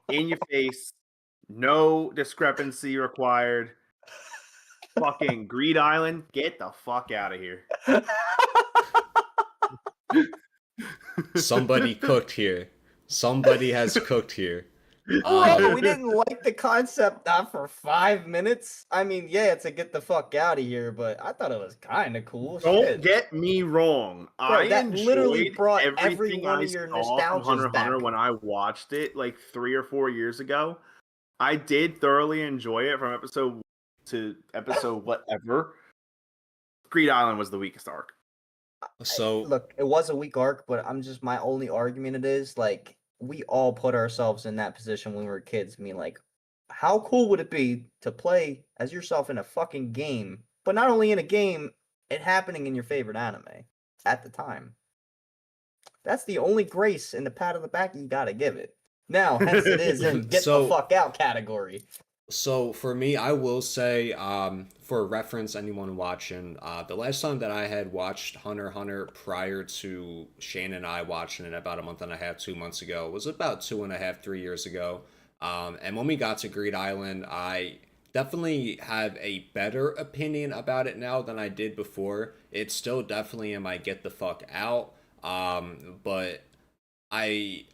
in your face. No discrepancy required. Fucking Greed Island, get the fuck out of here. somebody cooked here. Somebody has cooked here. Bro, we didn't like the concept not for 5 minutes. I mean, yeah, it's a get the fuck out of here, but I thought it was kind of cool. Don't Shit. get me wrong. I Bro, that literally enjoyed brought every everything one I of your saw from Hunter nostalgias x Hunter back. when I watched it like 3 or 4 years ago. I did thoroughly enjoy it from episode to episode whatever. Greed Island was the weakest arc. So Look, it was a weak arc, but my only argument it is like we all put ourselves in that position when we were kids. I mean, like, how cool would it be to play as yourself in a fucking game, but not only in a game, it happening in your favorite anime at the time. That's the only grace and the pat on the back you gotta give it. Now, hence it is in get the fuck out category. So for me, I will say, for reference, anyone watching, the last time that I had watched Hunter x Hunter prior to Shane and I watching it about a month and a half, 2 months ago, was about 2.5, 3 years ago. And when we got to Greed Island, I definitely have a better opinion about it now than I did before. It's still definitely in my get the fuck out. But I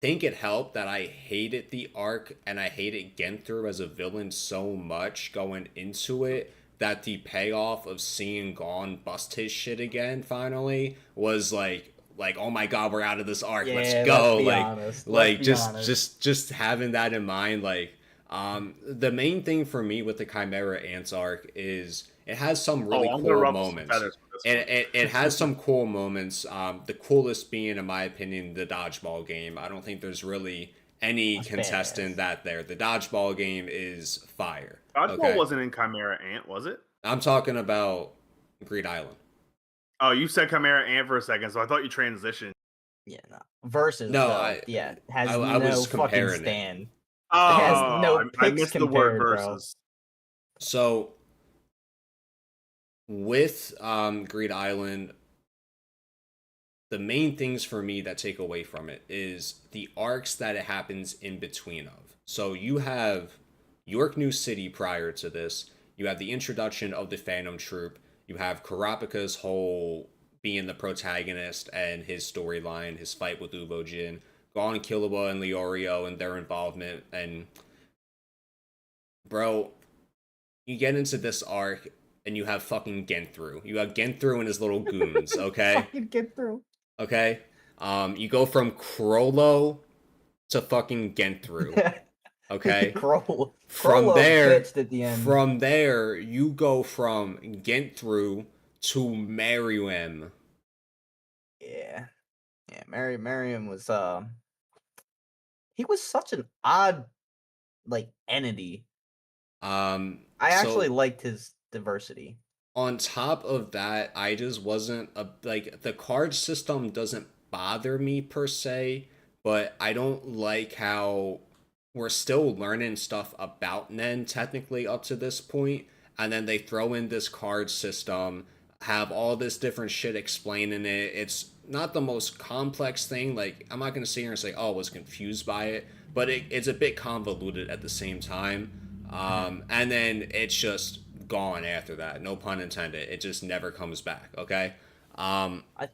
think it helped that I hated the arc and I hated Genther as a villain so much going into it that the payoff of seeing Gon bust his shit again finally was like oh my god, we're out of this arc, let's Yeah, go. let's be like honest. like Let's be just honest. just having that in mind, like the main thing for me with the Chimera Ants arc is It has some Oh, really I'm gonna cool ruffle some moments. feathers with this It one. has some cool moments. The coolest being, in my opinion, the dodgeball game. I don't think there's really any That's contesting badass. that there. The dodgeball game is fire. Dodgeball Okay, wasn't in Chimera Ant, was it? I'm talking about Greed Island. Oh, you said Chimera Ant for a second, so I thought you transitioned. Yeah, no. Versus No, though, yeah, has I no was fucking comparing it. stand. It has Oh, no I picks missed the word compared, bro. versus. So with Greed Island, the main things for me that take away from it is the arcs that it happens in between of. So you have York New City prior to this. You have the introduction of the Phantom Troop. You have Kurapika's whole being the protagonist and his storyline, his fight with Ubojin, Gon Killua and Leorio and their involvement. And bro, you get into this arc and you have fucking Genthru. You have Genthru and his little goons, okay? Fucking get through. Okay? You go from Crollo to fucking Genthru, okay? Crollo bitched at the end. From there, you go from Genthru to Mariam. Yeah, yeah. Mariam was he was such an odd like entity. I actually So liked his diversity. on top of that, I just wasn't a like the card system doesn't bother me per se, but I don't like how we're still learning stuff about Nen technically up to this point, and then they throw in this card system, have all this different shit explaining it. It's not the most complex thing. Like I'm not gonna sit here and say, "Oh, I was confused by it," but it's a bit convoluted at the same time. Mhm. And then it's just gone after that. No pun intended. It just never comes back. Okay. Um, I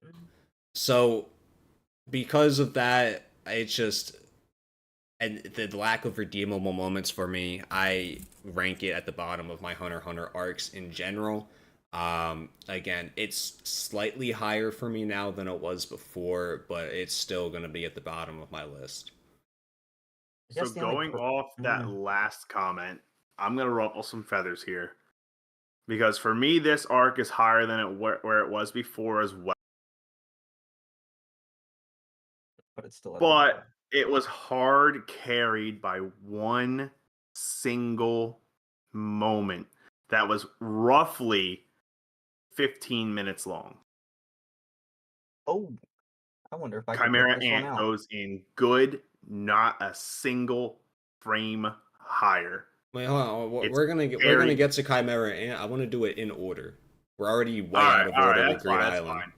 mm, so because of that, it's just and the lack of redeemable moments for me, I rank it at the bottom of my Hunter x Hunter arcs in general. Again, it's slightly higher for me now than it was before, but it's still going to be at the bottom of my list. I So guess the only going off that yeah. last comment, I'm gonna ruffle some feathers here because for me, this arc is higher than where it was before as well. But it's still at the But bottom. it was hard carried by one single moment that was roughly 15 minutes long. Oh, I wonder if I could pick Chimera this one Ant out. goes in good, not a single frame higher. Wait, hold on. It's We're gonna very get to Chimera, and I want to do it in order. We're already way out of all order right, with that's Great fine, that's Island, fine.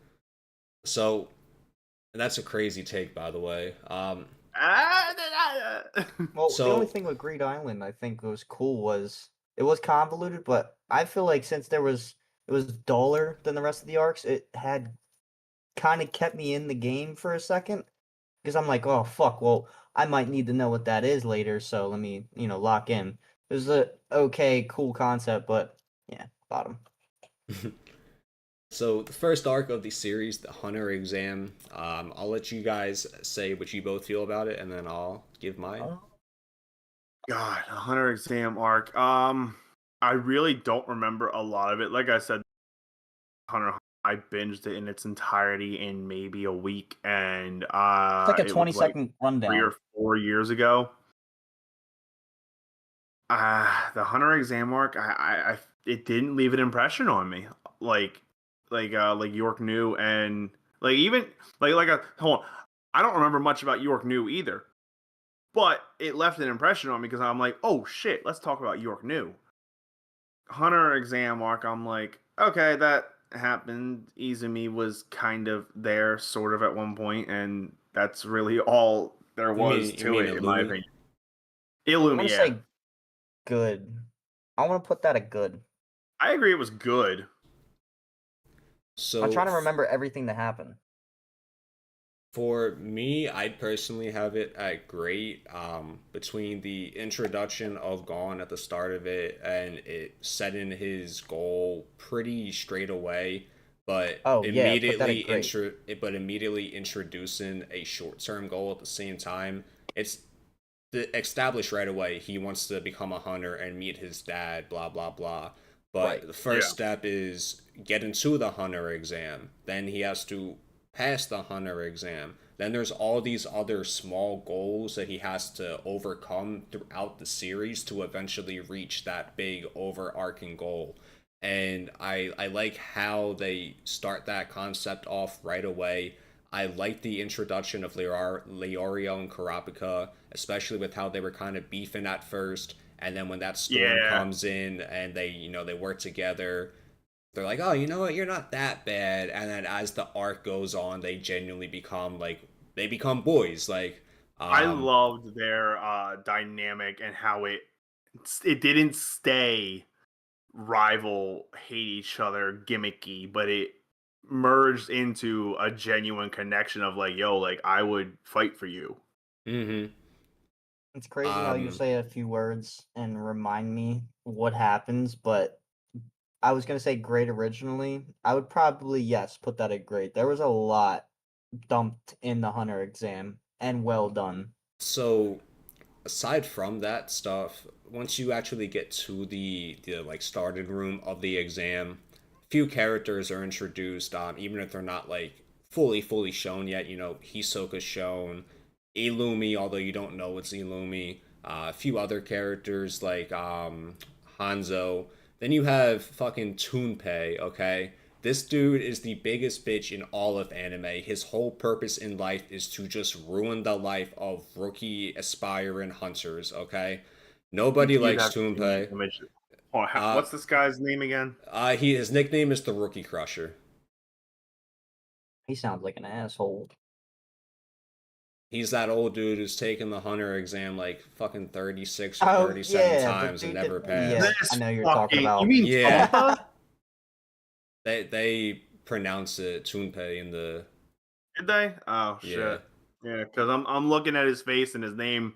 so that's a crazy take, by the way. Well, the only So thing with Greed Island I think was cool was it was convoluted, but I feel like since it was duller than the rest of the arcs, it had kind of kept me in the game for a second because I'm like, oh fuck, well I might need to know what that is later, so let me lock in. It was a okay, cool concept, but yeah, bottom. So the first arc of the series, the Hunter exam. I'll let you guys say what you both feel about it, and then I'll give mine. Oh, God, a Hunter exam arc. I really don't remember a lot of it. Like I said, Hunter, I binged it in its entirety in maybe a week, and it's like a it 20 was like second 3 or rundown. 4 years ago. The Hunter exam arc, it didn't leave an impression on me. Like, like York New and like even hold on. I don't remember much about York New either, but it left an impression on me because I'm like, oh shit, let's talk about York New. Hunter exam arc, I'm like, okay, that happened. Izumi was kind of there, sort of at one point, and that's really all there was You to mean it, in my Illumi? opinion. I'm gonna Illumi, yeah. say good. I want to put that at good. I agree it was good. I'm So trying to remember everything that happened. for me, I'd personally have it at great. Between the introduction of Gon at the start of it and it setting his goal pretty straight away, but Oh yeah, put that at great. immediately introducing a short term goal at the same time. It's established right away he wants to become a hunter and meet his dad. Blah blah blah. But Right. the first step is get into the hunter exam. Then he has to pass the hunter exam. Then there's all these other small goals that he has to overcome throughout the series to eventually reach that big overarching goal. And I like how they start that concept off right away. I like the introduction of Leorio and Karapika, especially with how they were kind of beefing at first, and then when that storm Yeah. comes in and they work together, they're like, oh, you know what, you're not that bad. And then as the arc goes on, they genuinely become like they become boys. Like, I um, loved their dynamic and how it didn't stay rival, hate each other, gimmicky, but it merged into a genuine connection of like, yo, like I would fight for you. mm-hmm. It's crazy how you um, say a few words and remind me what happens, but I was gonna say great originally. I would probably, yes, put that at great. There was a lot dumped in the hunter exam and well done. so aside from that stuff, once you actually get to the like starting room of the exam, few characters are introduced. Even if they're not like fully shown yet. You know, Hisoka's shown, Illumi, although you don't know it's Illumi. A few other characters like Hanzo. Then you have fucking Toonpei, okay? This dude is the biggest bitch in all of anime. His whole purpose in life is to just ruin the life of rookie aspiring hunters, okay? Nobody You'd likes have to see the Toonpei. image. Oh, Uh, what's this guy's name again? his nickname is the Rookie Crusher. He sounds like an asshole. He's that old dude who's taken the hunter exam like fucking 36 or Oh 37 yeah, the times and dude never that yeah, passed. I know you're talking Fucking, you about. mean Yeah. Tompa? They pronounce it Toonpei in the Did they? Oh yeah. shit. Yeah, because I'm looking at his face and his name,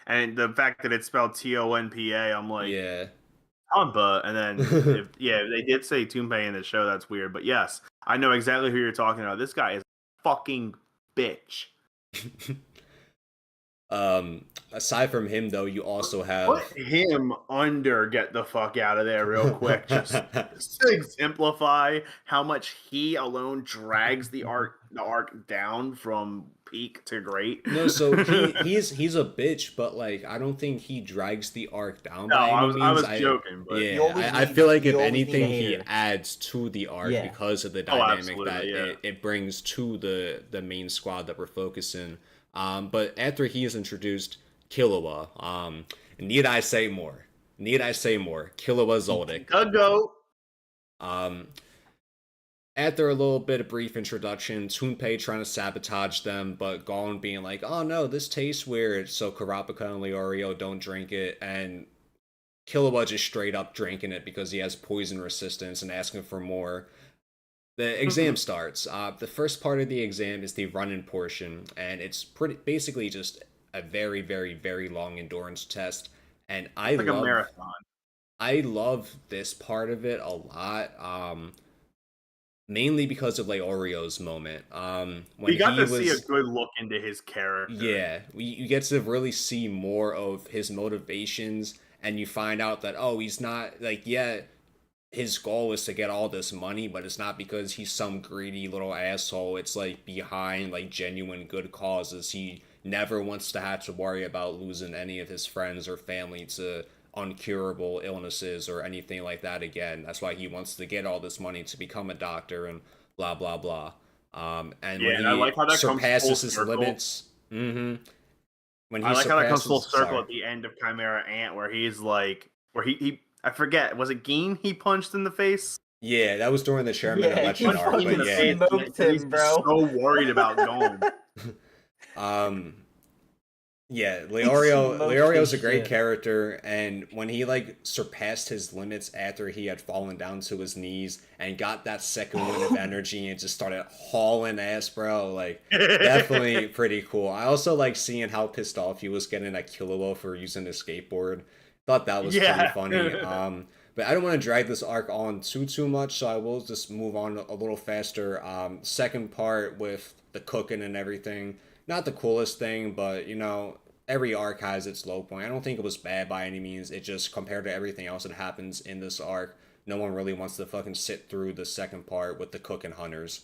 and the fact that it's spelled Tonpa, I'm like Yeah. Tompa, and then if they did say Toonpei in the show, that's weird. But yes, I know exactly who you're talking about. This guy is fucking bitch. Aside from him though, you also have Put him under. Get the fuck out of there real quick. Just to exemplify how much he alone drags the arc down from peak to great. No, so he's a bitch, but like I don't think he drags the arc down No, by I any was means. joking, but You always I need feel like if you always need a anything, he hater. adds to the arc Yeah. because of the Oh, dynamic that absolutely, yeah. it brings to the main squad that we're focusing. But after he is introduced, Killua. Need I say more? Need I say more? Killua Zoldyck. Go. Um, After a little bit of brief introduction, Toonpei trying to sabotage them, but Gon being like, oh no, this tastes weird, so Karapika and Leorio don't drink it, and Killua just straight up drinking it because he has poison resistance and asking for more. The exam starts. The first part of the exam is the run-in portion, and it's pretty basically just a very, very, very long endurance test. And It's like a marathon. I love this part of it a lot. Mainly because of Leorio's moment. When We got he to was, see a good look into his character. yeah, you get to really see more of his motivations, and you find out that oh, he's not like yeah, his goal is to get all this money, but it's not because he's some greedy little asshole. It's like behind like genuine good causes. He never wants to have to worry about losing any of his friends or family to uncurable illnesses or anything like that again. That's why he wants to get all this money to become a doctor and blah blah blah. And Yeah, when and I he like how that comes full surpasses his circle. limits, when I he like how that comes full surpasses, circle sorry, at the end of Chimera Ant, where he's like, where he I forget, was it Geen he punched in the face? yeah, that was during the Chairman Yeah, election he arc, Punched him in but the fucking yeah, face, smoked and he's him, just bro. so worried about Gon. um, yeah, smoked Leorio's a his great shit. character, and when he like surpassed his limits after he had fallen down to his knees and got that second wind of energy and just started hauling ass, bro, like definitely pretty cool. I also like seeing how pissed off he was getting at Killua for using his skateboard. Thought that was pretty Yeah. funny. But I don't want to drag this arc on too much, so I will just move on a little faster. Second part with the cooking and everything, not the coolest thing, but you know, every arc has its low point. I don't think it was bad by any means. It just compared to everything else that happens in this arc, No one really wants to fucking sit through the second part with the cook and hunters.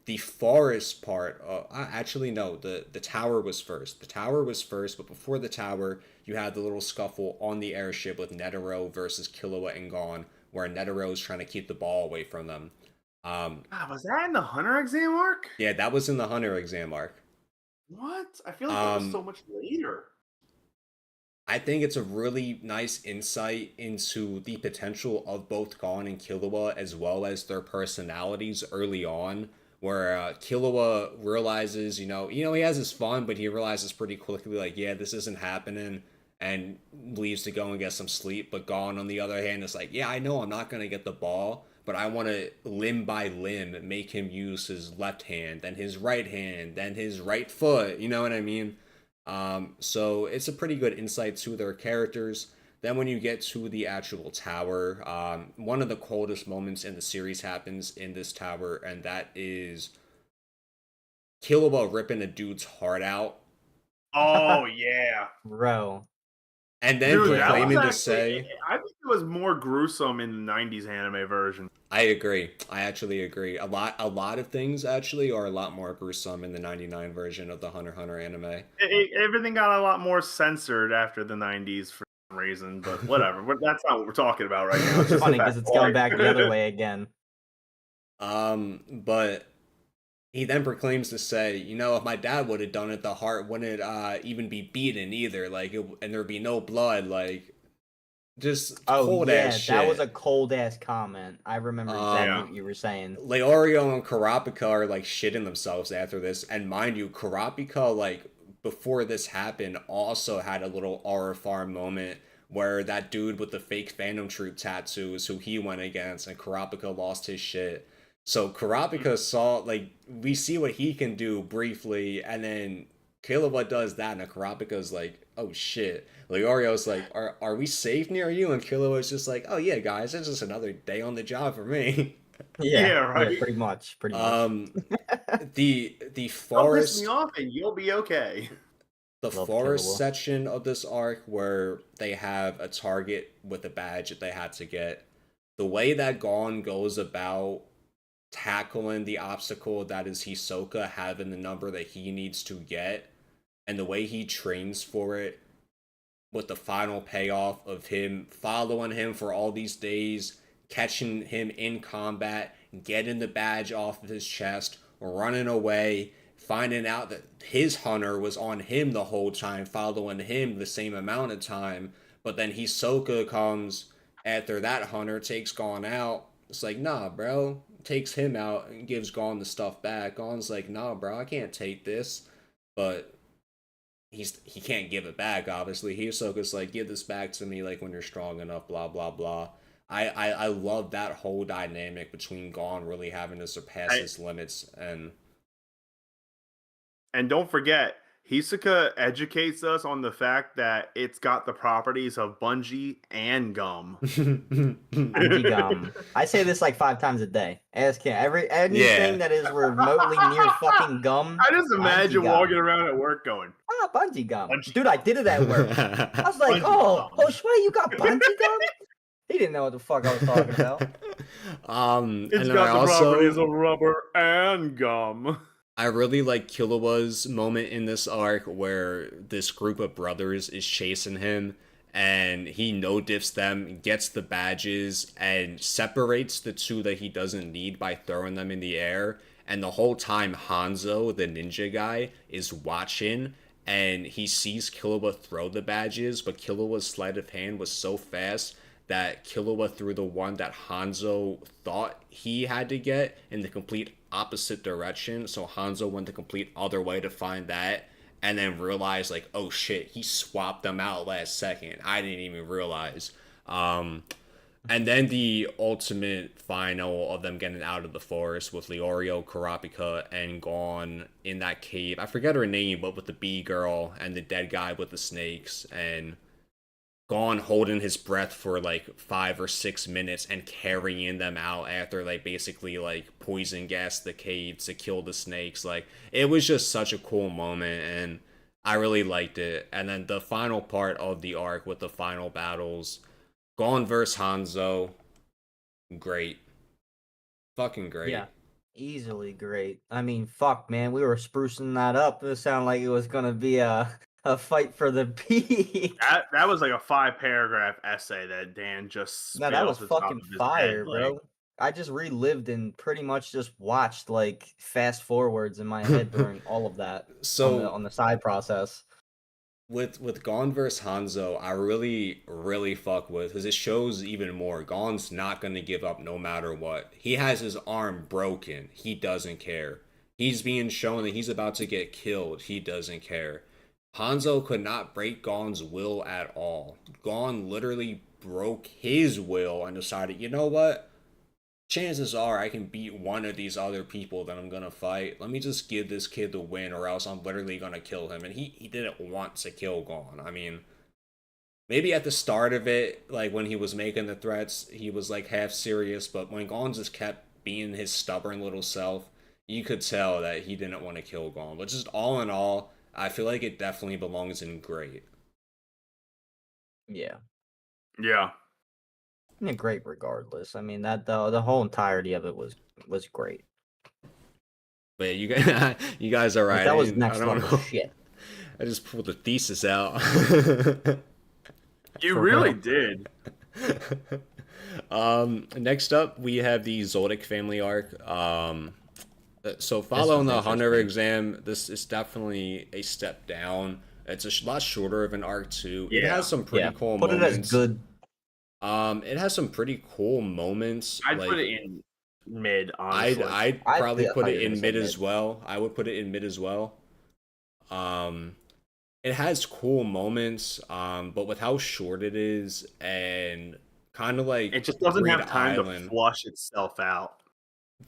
The forest part, actually no, the tower was first. The tower was first, but before the tower, you had the little scuffle on the airship with Netero versus Killua and Gon, where Netero is trying to keep the ball away from them. God, was that in the Hunter exam arc? Yeah, that was in the Hunter exam arc. What? I feel like that was so much later. I think it's a really nice insight into the potential of both Gon and Killua as well as their personalities early on, where Killua realizes, he has his fun, but he realizes pretty quickly, like, yeah, this isn't happening, and leaves to go and get some sleep. But Gon, on the other hand, is like, yeah, I know I'm not going to get the ball, but I want to limb by limb make him use his left hand, then his right hand, then his right foot, you know what I mean? So it's a pretty good insight to their characters. Then when you get to the actual tower, one of the coldest moments in the series happens in this tower, and that is Killua ripping a dude's heart out. Oh yeah, Bro. And then dude, proclaiming to say, I think it was more gruesome in the '90s anime version. I agree. I actually agree. A lot of things actually are a lot more gruesome in the '99 version of the Hunter x Hunter anime. Everything got a lot more censored after the '90s for some reason, but whatever. That's not what we're talking about right now. It's funny because it's going back the other way again. But he then proclaims to say, if my dad would have done it, the heart wouldn't even be beaten either. Like, and there'd be no blood. Like, just cold ass shit. That was a cold ass comment. I remember exactly what you were saying. Leorio and Kurapika are like shitting themselves after this, and mind you, Kurapika, like, before this happened, also had a little aura farm moment where that dude with the fake Phantom Troop tattoos who he went against, and Kurapika lost his shit. So Kurapika saw, like, we see what he can do briefly, and then Killua does that, and Kurapika's like, oh shit. Leorio's like, are we safe near you? And Killua's just like, oh yeah, guys, it's just another day on the job for me. Yeah, right. Yeah, pretty much. The forest. Don't piss me off, and you'll be okay. The forest section of this arc, where they have a target with a badge that they had to get. The way that Gon goes about tackling the obstacle that is Hisoka having the number that he needs to get, and the way he trains for it, with the final payoff of him following him for all these days, catching him in combat, getting the badge off of his chest, running away, finding out that his hunter was on him the whole time, following him the same amount of time, but then Hisoka comes after that hunter, takes Gon out. It's like, nah, bro. Takes him out and gives Gon the stuff back. Gon's like, nah, bro, I can't take this. But he can't give it back, obviously. Hisoka's like, give this back to me, like, when you're strong enough, blah, blah, blah. I love that whole dynamic between Gon really having to surpass his limits. And don't forget, Hisoka educates us on the fact that it's got the properties of bungee and gum. Bungee gum. I say this like 5 times a day. Ask him. Anything that is remotely near fucking gum. I just imagine walking around at work going, bungee gum. Dude, I did it at work. I was like, oh, Shway, you got bungee gum? He didn't know what the fuck I was talking about. It's got the properties of rubber and gum. I really like Killua's moment in this arc where this group of brothers is chasing him, and he no-dips them, gets the badges, and separates the two that he doesn't need by throwing them in the air. And the whole time Hanzo, the ninja guy, is watching, and he sees Killua throw the badges, but Killua's sleight of hand was so fast that Killua threw the one that Hanzo thought he had to get in the complete opposite direction. So Hanzo went the complete other way to find that, and then realized, like, oh shit, he swapped them out last second. I didn't even realize. And then the ultimate final of them getting out of the forest with Leorio, Kurapika, and Gon in that cave. I forget her name, but with the bee girl and the dead guy with the snakes, and Gon holding his breath for like 5 or 6 minutes and carrying them out after they basically like poison gas the cave to kill the snakes. Like, it was just such a cool moment, and I really liked it. And then the final part of the arc with the final battles, Gon versus Hanzo. great, fucking Yeah, great. easily great. I mean, fuck, man, we were sprucing that up. It sounded like it was gonna be a fight for the peak. That was like a 5-paragraph essay that Dan just No, spit that off was the top fucking of his head. fire, Like, bro. I just relived and pretty much just watched like fast forwards in my head during all of that So on the side process. with Gon versus Hanzo, I really fuck with because it shows even more. Gon's not gonna give up no matter what. He has his arm broken. He doesn't care. He's being shown that he's about to get killed. He doesn't care. Hanzo could not break Gon's will at all. Gon literally broke his will and decided, you know what? Chances are I can beat one of these other people that I'm gonna fight. Let me just give this kid the win, or else I'm literally gonna kill him. And he didn't want to kill Gon. I mean, maybe at the start of it, like when he was making the threats, he was like half serious. But when Gon just kept being his stubborn little self, you could tell that he didn't want to kill Gon. But just all in all, I feel like it definitely belongs in great. Yeah. yeah. Yeah, great regardless. I mean that the whole entirety of it was great. But yeah, you guys are Like right. that was I next don't level know. shit. I just pulled the thesis out. You For really real. did. Next up, we have the Zoldyck family arc. So This following was the Hunter interesting. exam, this is definitely a step down. It's a lot shorter of an arc too. It Yeah. has some Yeah. pretty cool Put it as moments. good. It has some pretty cool moments. I'd put Like it in mid, I'd honestly. I'd I probably thought put you it were gonna in say mid as mid. well. I would put it in mid as well. Um, it has cool moments. But with how short it is and kind of like It just doesn't Greed have time to Island, flush itself out.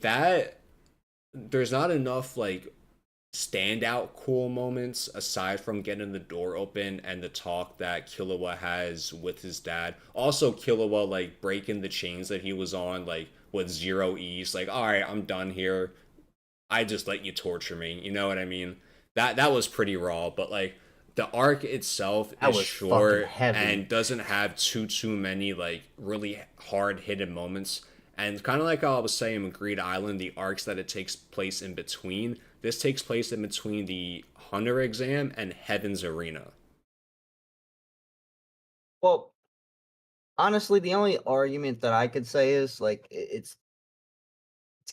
that there's not enough like standout cool moments aside from getting the door open and the talk that Killua has with his dad. Also, Killua like breaking the chains that he was on, like with zero ease. Like, all right, I'm done here. I just let you torture me. You know what I mean? That was pretty raw, but like the arc itself That is was fucking short heavy. and doesn't have too many like really hard hidden moments. And kind of like how I was saying with Greed Island, the arcs that it takes place in between, this takes place in between the Hunter exam and Heaven's Arena. Well, honestly, the only argument that I could say is like it's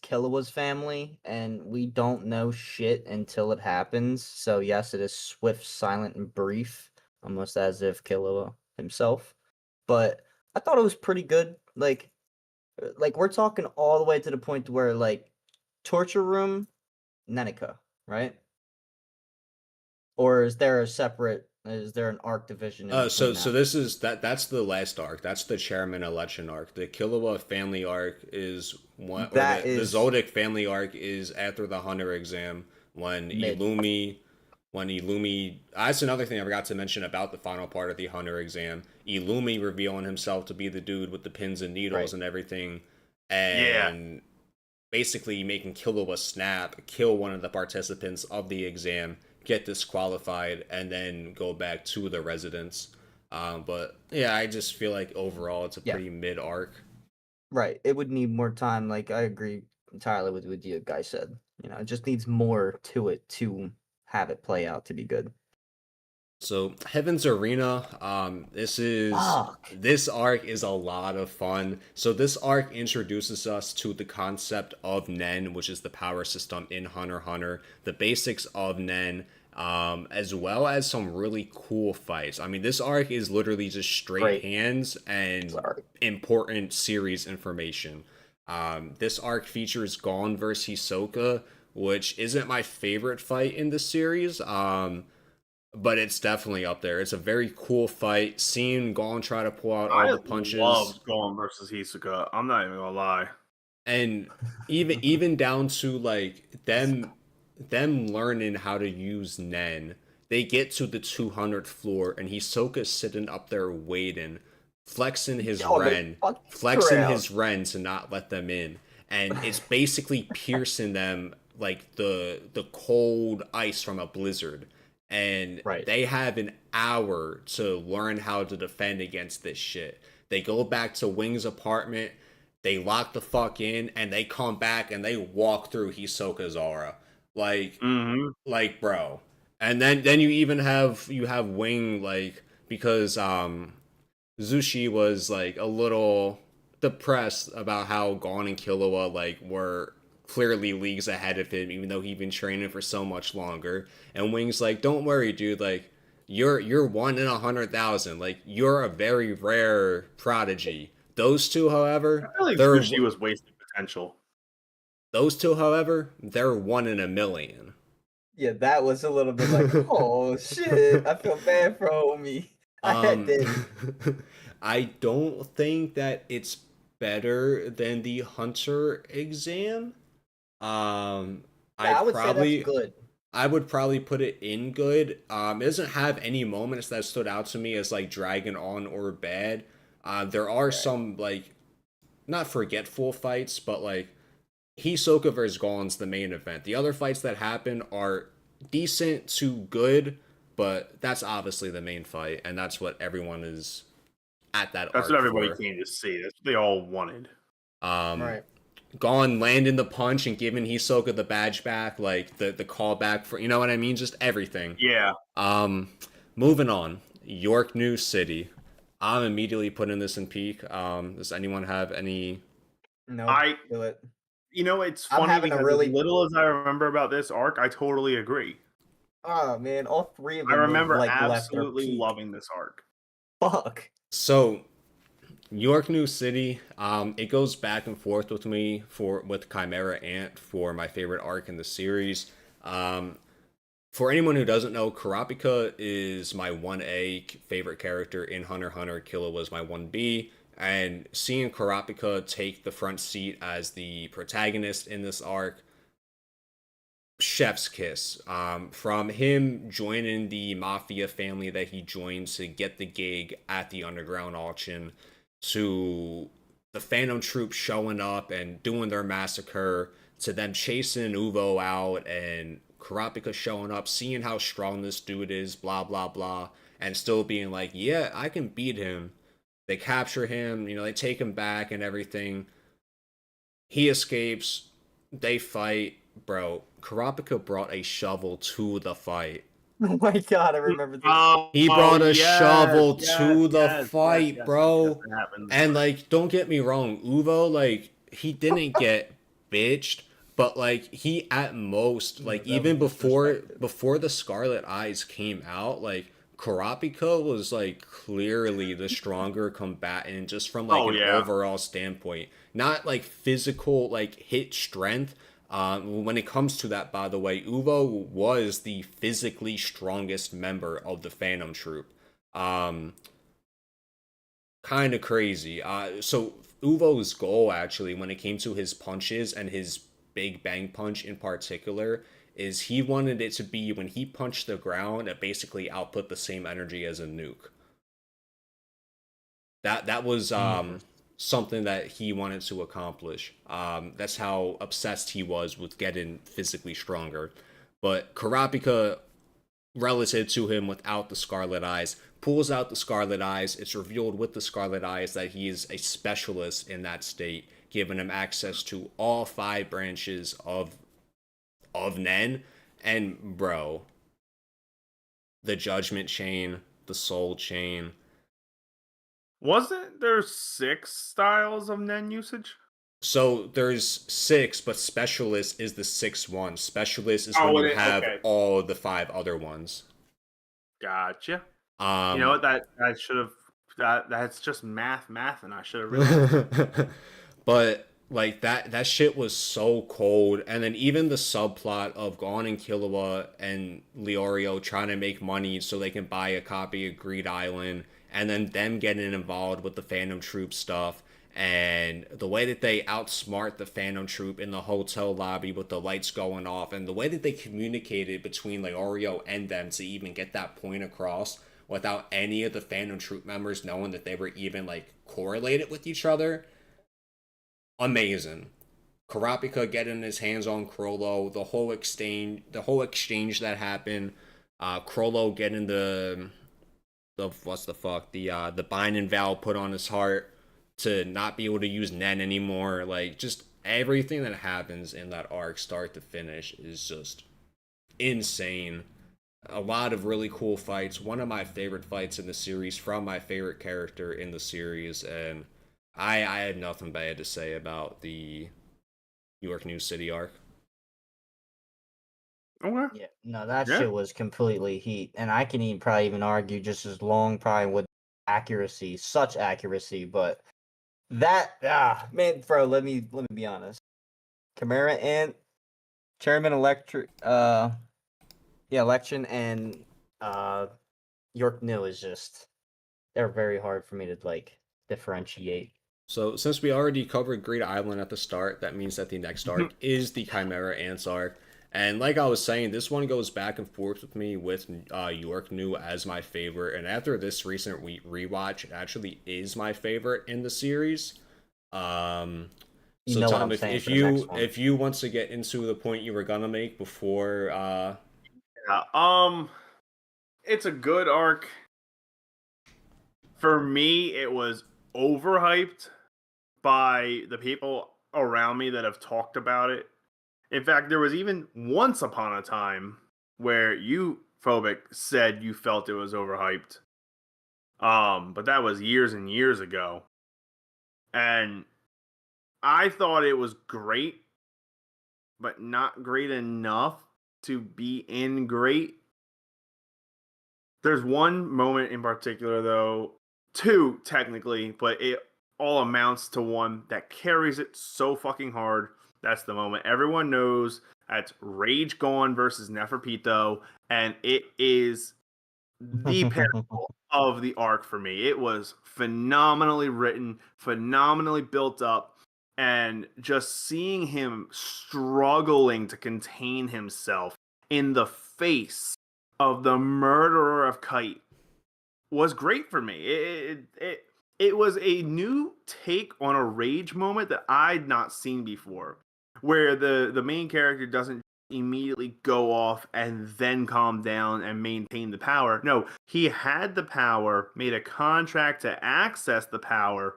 Killua's family, and we don't know shit until it happens. So yes, it is swift, silent, and brief, almost as if Killua himself. But I thought it was pretty good. Like we're talking all the way to the point where like torture room, Nenica, right? Or is there a separate? Is there an arc division in So between so that? this is that's the last arc. That's the chairman election arc. The Killua family arc is one, or That the is Zoldyck family arc is after the Hunter exam when mid. Illumi. That's another thing I forgot to mention about the final part of the Hunter exam. Illumi revealing himself to be the dude with the pins and needles Right. and everything, Yeah. and basically making Killua snap, kill one of the participants of the exam, get disqualified, and then go back to the residence. But yeah, I just feel like overall it's a Yeah. pretty mid arc. Right. It would need more time. Like I agree entirely with what you guys said. You know, it just needs more to it to have it play out to be good. So Heaven's Arena, Fuck. this arc is a lot of fun. So this arc introduces us to the concept of Nen, which is the power system in Hunter x Hunter, the basics of Nen, as well as some really cool fights. I mean, this arc is literally just straight Great. hands and Sorry. important series information. This arc features Gon versus Hisoka, which isn't my favorite fight in the series. But it's definitely up there. It's a very cool fight. Seeing Gon try to pull out all I the punches, loved Golem versus Hisoka. I'm not even gonna lie. and even down to like them learning how to use Nen. They get to the 200th floor, and Hisoka's sitting up there waiting, flexing his Oh, they Ren, fucking flexing crowd. his Ren to not let them in, and it's basically piercing them like the cold ice from a blizzard. And Right. they have an hour to learn how to defend against this shit. They go back to Wing's apartment. they lock the fuck in, and they come back and they walk through Hisoka's aura. Like, Mm-hmm. bro. And then you even have Wing, like, because Zushi was like a little depressed about how Gon and Killua like were clearly leagues ahead of him, even though he'd been training for so much longer. And Wing's like, "Don't worry, dude. Like, you're 1 in 100,000. Like, you're a very rare prodigy." Those two, I however, feel like they're Zushi was wasting potential. they're 1 in 1,000,000. Yeah, that was a little bit like, oh shit, I feel bad for homie. I had Um, to. I don't think that it's better than the Hunter exam. Um, Yeah, I I'd would say that's probably good. I would probably put it in good. It doesn't have any moments that stood out to me as like dragging on or bad. There are Right. some like not forgetful fights, but like Hisoka versus Gon's the main event. The other fights that happen are decent to good, but that's obviously the main fight, and that's what everyone is at that That's what arc everybody for. came to see. That's what they all wanted. Um, Right. Gon landing the punch and giving Hisoka the badge back, like the callback for, you know what I mean, just everything. Yeah. Um, moving on, York New City. I'm immediately putting this in peak. Does anyone have any? No, I do it. It's I'm funny having a because as really little as I remember about this arc, I totally agree. oh man, all three of I them we've remember like left our absolutely peak. loving this arc. Fuck. So York New City, it goes back and forth with me with Chimera Ant for my favorite arc in the series. For anyone who doesn't know, Kurapika is my 1A favorite character in Hunter x Hunter. Killa was my 1B. And seeing Kurapika take the front seat as the protagonist in this arc, chef's kiss. From him joining the mafia family that he joined to get the gig at the underground auction, to the Phantom Troop showing up and doing their massacre, to them chasing Uvo out and Kurapika showing up, seeing how strong this dude is, blah blah blah, and still being like, yeah, I can beat him. They capture him, they take him back and everything. He escapes. They fight, bro. Kurapika brought a shovel to the fight. Oh my god, I remember this. He brought a yes, shovel yes, to the yes, fight, yes, bro. that happened. And like, don't get me wrong, Uvo, like, he didn't get bitched, but like he at most, Yeah, like that even was disrespected. before the Scarlet Eyes came out, like Kurapika was like clearly the stronger combatant just from like Oh an yeah. overall standpoint. Not like physical like hit strength, when it comes to that, by the way, Uvo was the physically strongest member of the Phantom Troop. Um, Kind of crazy. So Uvo's goal, actually, when it came to his punches and his Big Bang Punch in particular, is he wanted it to be when he punched the ground, it basically output the same energy as a nuke. That was Interesting. something that he wanted to accomplish. That's how obsessed he was with getting physically stronger. But Kurapika, relative to him without the Scarlet Eyes, pulls out the Scarlet Eyes. It's revealed with the Scarlet Eyes that he is a specialist in that state, giving him access to all 5 branches of Nen. And bro, the Judgment Chain, the Soul Chain. Wasn't there 6 styles of Nen usage? So there's 6, but Specialist is the 6th one. Specialist is when Oh, you have okay. all the 5 other ones. Gotcha. You know Um, what? That I should have. That's just math, and I should have realized. but like that shit was so cold. And then even the subplot of Gon and Killua and Leorio trying to make money so they can buy a copy of Greed Island, and then them getting involved with the Phantom Troop stuff, and the way that they outsmart the Phantom Troop in the hotel lobby with the lights going off, and the way that they communicated between Leorio and them to even get that point across without any of the Phantom Troop members knowing that they were even like correlated with each other. Amazing. Kurapika getting his hands on Crollo, the whole exchange that happened, Crollo getting the what's the fuck, the binding vow put on his heart. to not be able to use Nen anymore. Like, just everything that happens in that arc, start to finish, is just insane. A lot of really cool fights. One of my favorite fights in the series from my favorite character in the series, and I had nothing bad to say about the New York New City arc. Okay. Yeah, no, that Yeah. shit was completely heat, and I can even probably even argue just as long, probably with accuracy, such accuracy. But that man, bro, let me be honest. Chimera and Chairman Electric, yeah, election and York New is just they're very hard for me to like differentiate. So, since we already covered Great Island at the start, that means that the next arc is the Chimera Ants arc. And like I was saying, this one goes back and forth with me with York New as my favorite. And after this recent rewatch, it actually is my favorite in the series. Um, You so know what Tom, I'm if, saying if for the next you one. if you want to get into the point you were gonna make before, Yeah. It's a good arc. For me, it was overhyped by the people around me that have talked about it. In fact, there was even once upon a time where you, Phobic, said you felt it was overhyped. But that was years and years ago. And I thought it was great, but not great enough to be in great. There's one moment in particular, though, two technically, but it all amounts to one that carries it so fucking hard. That's the moment everyone knows that's Rage Gone versus Neferpito, and it is the pinnacle of the arc for me. It was phenomenally written, phenomenally built up, and just seeing him struggling to contain himself in the face of the murderer of Kite was great for me. It was a new take on a rage moment that I'd not seen before, where the main character doesn't immediately go off and then calm down and maintain the power. No, he had the power, made a contract to access the power,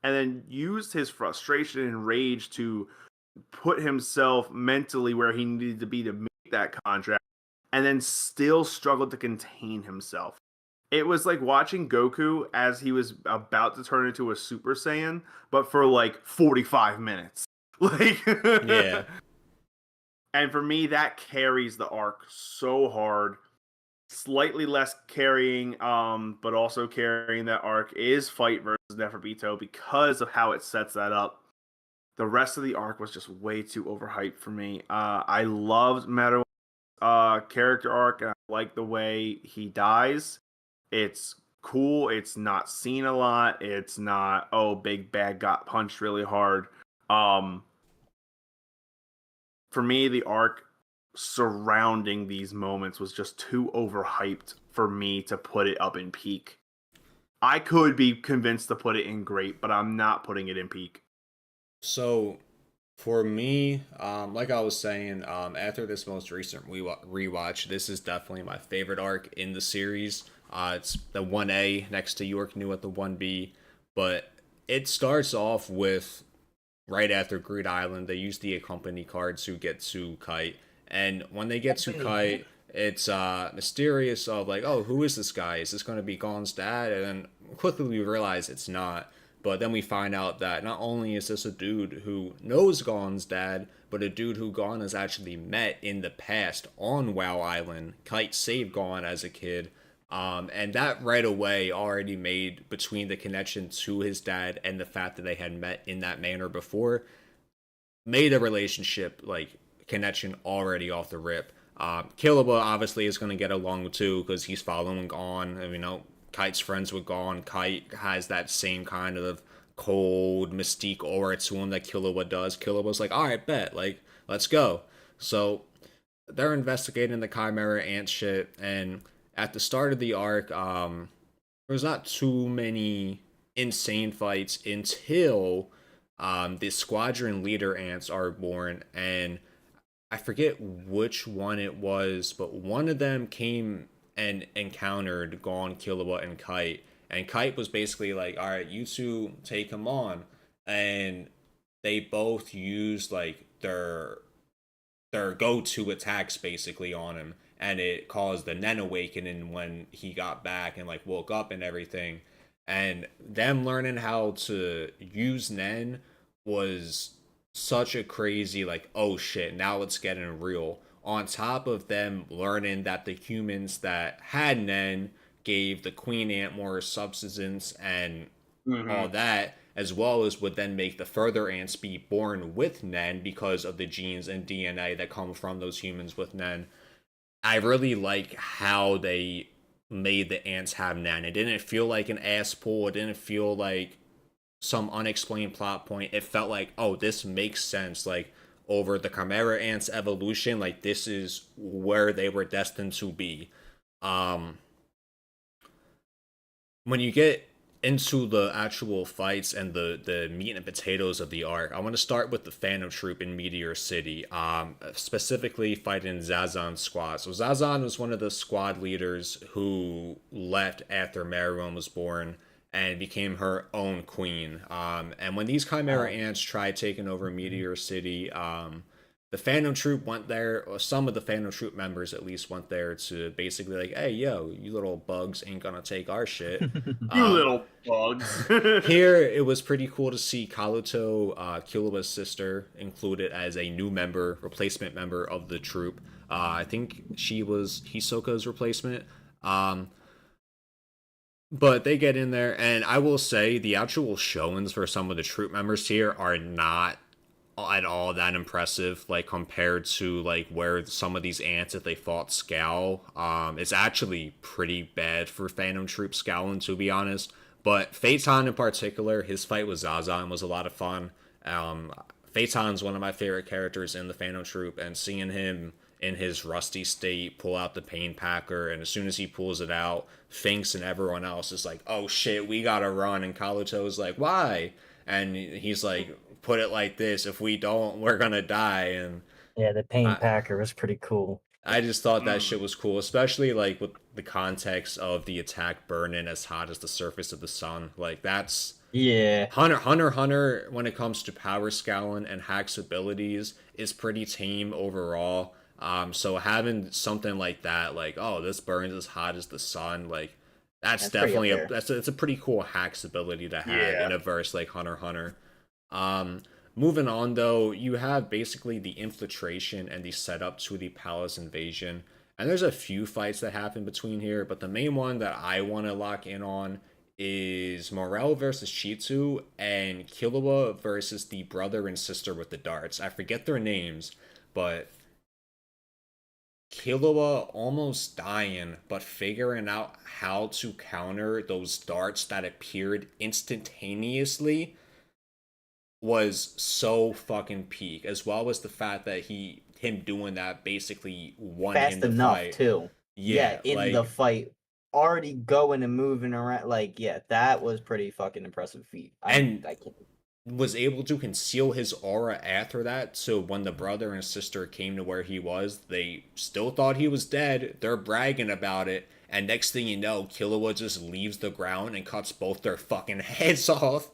and then used his frustration and rage to put himself mentally where he needed to be to make that contract, and then still struggled to contain himself. It was like watching Goku as he was about to turn into a Super Saiyan, but for like 45 minutes. Like, yeah. and for me, that carries the arc so hard. Slightly less carrying, but also carrying that arc is Fight versus Neferbito because of how it sets that up. The rest of the arc was just way too overhyped for me. I loved Meadow character arc, and I like the way he dies. It's cool. It's not seen a lot. It's not, oh, big bad got punched really hard. Um, for me, the arc surrounding these moments was just too overhyped for me to put it up in peak. I could be convinced to put it in great, but I'm not putting it in peak. So for me, like I was saying, after this most recent rewatch, this is definitely my favorite arc in the series. It's the 1A next to York New at the 1B, but it starts off with right after Greed Island. They use the accompany card to get to Kite, and when they get to Kite, it's mysterious of like, oh, who is this guy? Is this going to be Gon's dad? And then quickly we realize it's not. But then we find out that not only is this a dude who knows Gon's dad, but a dude who Gon has actually met in the past on Wow Island. Kite saved Gon as a kid. And that right away already made between the connection to his dad and the fact that they had met in that manner before, made a relationship like connection already off the rip. Killua obviously is going to get along too because he's following Gon. And, Kite's friends with Gon. Kite has that same kind of cold mystique aura to him that Killua does. Killua's like, all right, bet, like, let's go. So they're investigating the Chimera Ant shit, and at the start of the arc, there's not too many insane fights until the squadron leader ants are born, and I forget which one it was, but one of them came and encountered Gon, Killua, and Kite, And Kite was basically like, all right, you two take him on. And they both used like their go-to attacks basically on him, and it caused the Nen awakening when he got back and like woke up and everything. And them learning how to use Nen was such a crazy like, oh shit, now it's getting real. On top of them learning that the humans that had Nen gave the queen ant more subsistence and all Mm-hmm. that, as well as would then make the further ants be born with Nen because of the genes and DNA that come from those humans with Nen. I really like how they made the ants have Nen. It didn't feel like an ass pull. It didn't feel like some unexplained plot point. It felt like, oh, this makes sense. Like over the Chimera ants evolution, like this is where they were destined to be. Um, when you get into the actual fights and the meat and potatoes of the arc, I want to start with the Phantom Troop in Meteor City, specifically fighting Zazan's squad. So Zazan was one of the squad leaders who left after Meruem was born and became her own queen. And when these Chimera ants tried taking over Meteor City, the Phantom Troop went there, or some of the Phantom Troop members at least went there to basically like, hey, yo, you little bugs ain't gonna take our shit. You little bugs. Here, it was pretty cool to see Kaluto, Killula's sister, included as a new member, replacement member of the troop. I think she was Hisoka's replacement. But they get in there, and I will say the actual showings for some of the troop members here are not at all that impressive, like compared to like where some of these ants, if they fought Scowl, it's actually pretty bad for Phantom Troop Scowling, to be honest. But Phaeton in particular, his fight with Zazan was a lot of fun. Phaeton's one of my favorite characters in the Phantom Troop, and seeing him in his rusty state pull out the Pain Packer, and as soon as he pulls it out, Finks and everyone else is like, oh shit, we gotta run. And Kaluto's like, why? And he's like, put it like this: if we don't, we're gonna die. And Yeah, the Pain I, Packer was pretty cool. I just thought that Mm. shit was cool, especially like with the context of the attack burning as hot as the surface of the sun. Like that's Yeah, Hunter. When it comes to power scaling and Hack's abilities, is pretty tame overall. So having something like that, like, oh, this burns as hot as the sun, like that's that's pretty up definitely there. it's a pretty cool Hack's ability to have Yeah. in a verse like Hunter x Hunter. Um, Moving on though, you have basically the infiltration and the setup to the palace invasion. And there's a few fights that happen between here, but the main one that I want to lock in on is Morel versus Chitsu and Killua versus the brother and sister with the darts. I forget their names, but Killua almost dying, but figuring out how to counter those darts that appeared instantaneously was so fucking peak, as well as the fact that him doing that basically won him Fast the enough fight. too. Yeah, In the like, fight, already going and moving around. Like, yeah, that was pretty fucking impressive feat. and I can't. was able to conceal his aura after that. So when the brother and sister came to where he was, they still thought he was dead. They're bragging about it, and next thing you know, Killua just leaves the ground and cuts both their fucking heads off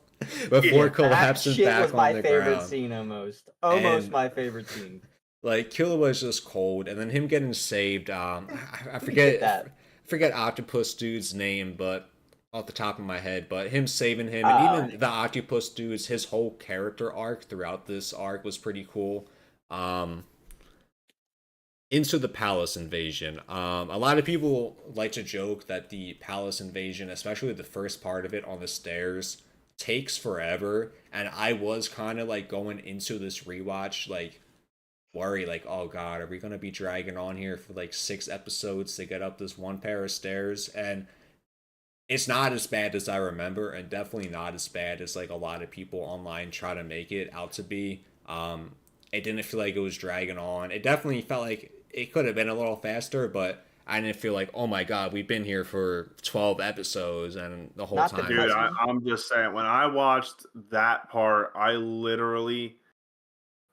before Yeah, That collapsing shit back was on my the favorite ground. scene almost. Almost And my favorite scene. like Killua is just cold, and then him getting saved. I We get forget that. forget Octopus dude's name, but off the top of my head, but him saving him, and even the Octopus dude's his whole character arc throughout this arc was pretty cool. Um, into the palace invasion. A lot of people like to joke that the palace invasion, especially the first part of it on the stairs, takes forever. And I was kind of like going into this rewatch, like worry, like, oh god, are we gonna be dragging on here for like 6 episodes to get up this one pair of stairs? And it's not as bad as I remember, and definitely not as bad as like a lot of people online try to make it out to be. It didn't feel like it was dragging on. It definitely felt like it could have been a little faster, but I didn't feel like, oh my god, we've been here for 12 episodes and the whole Not the time. Dude, best. I'm just saying, when I watched that part,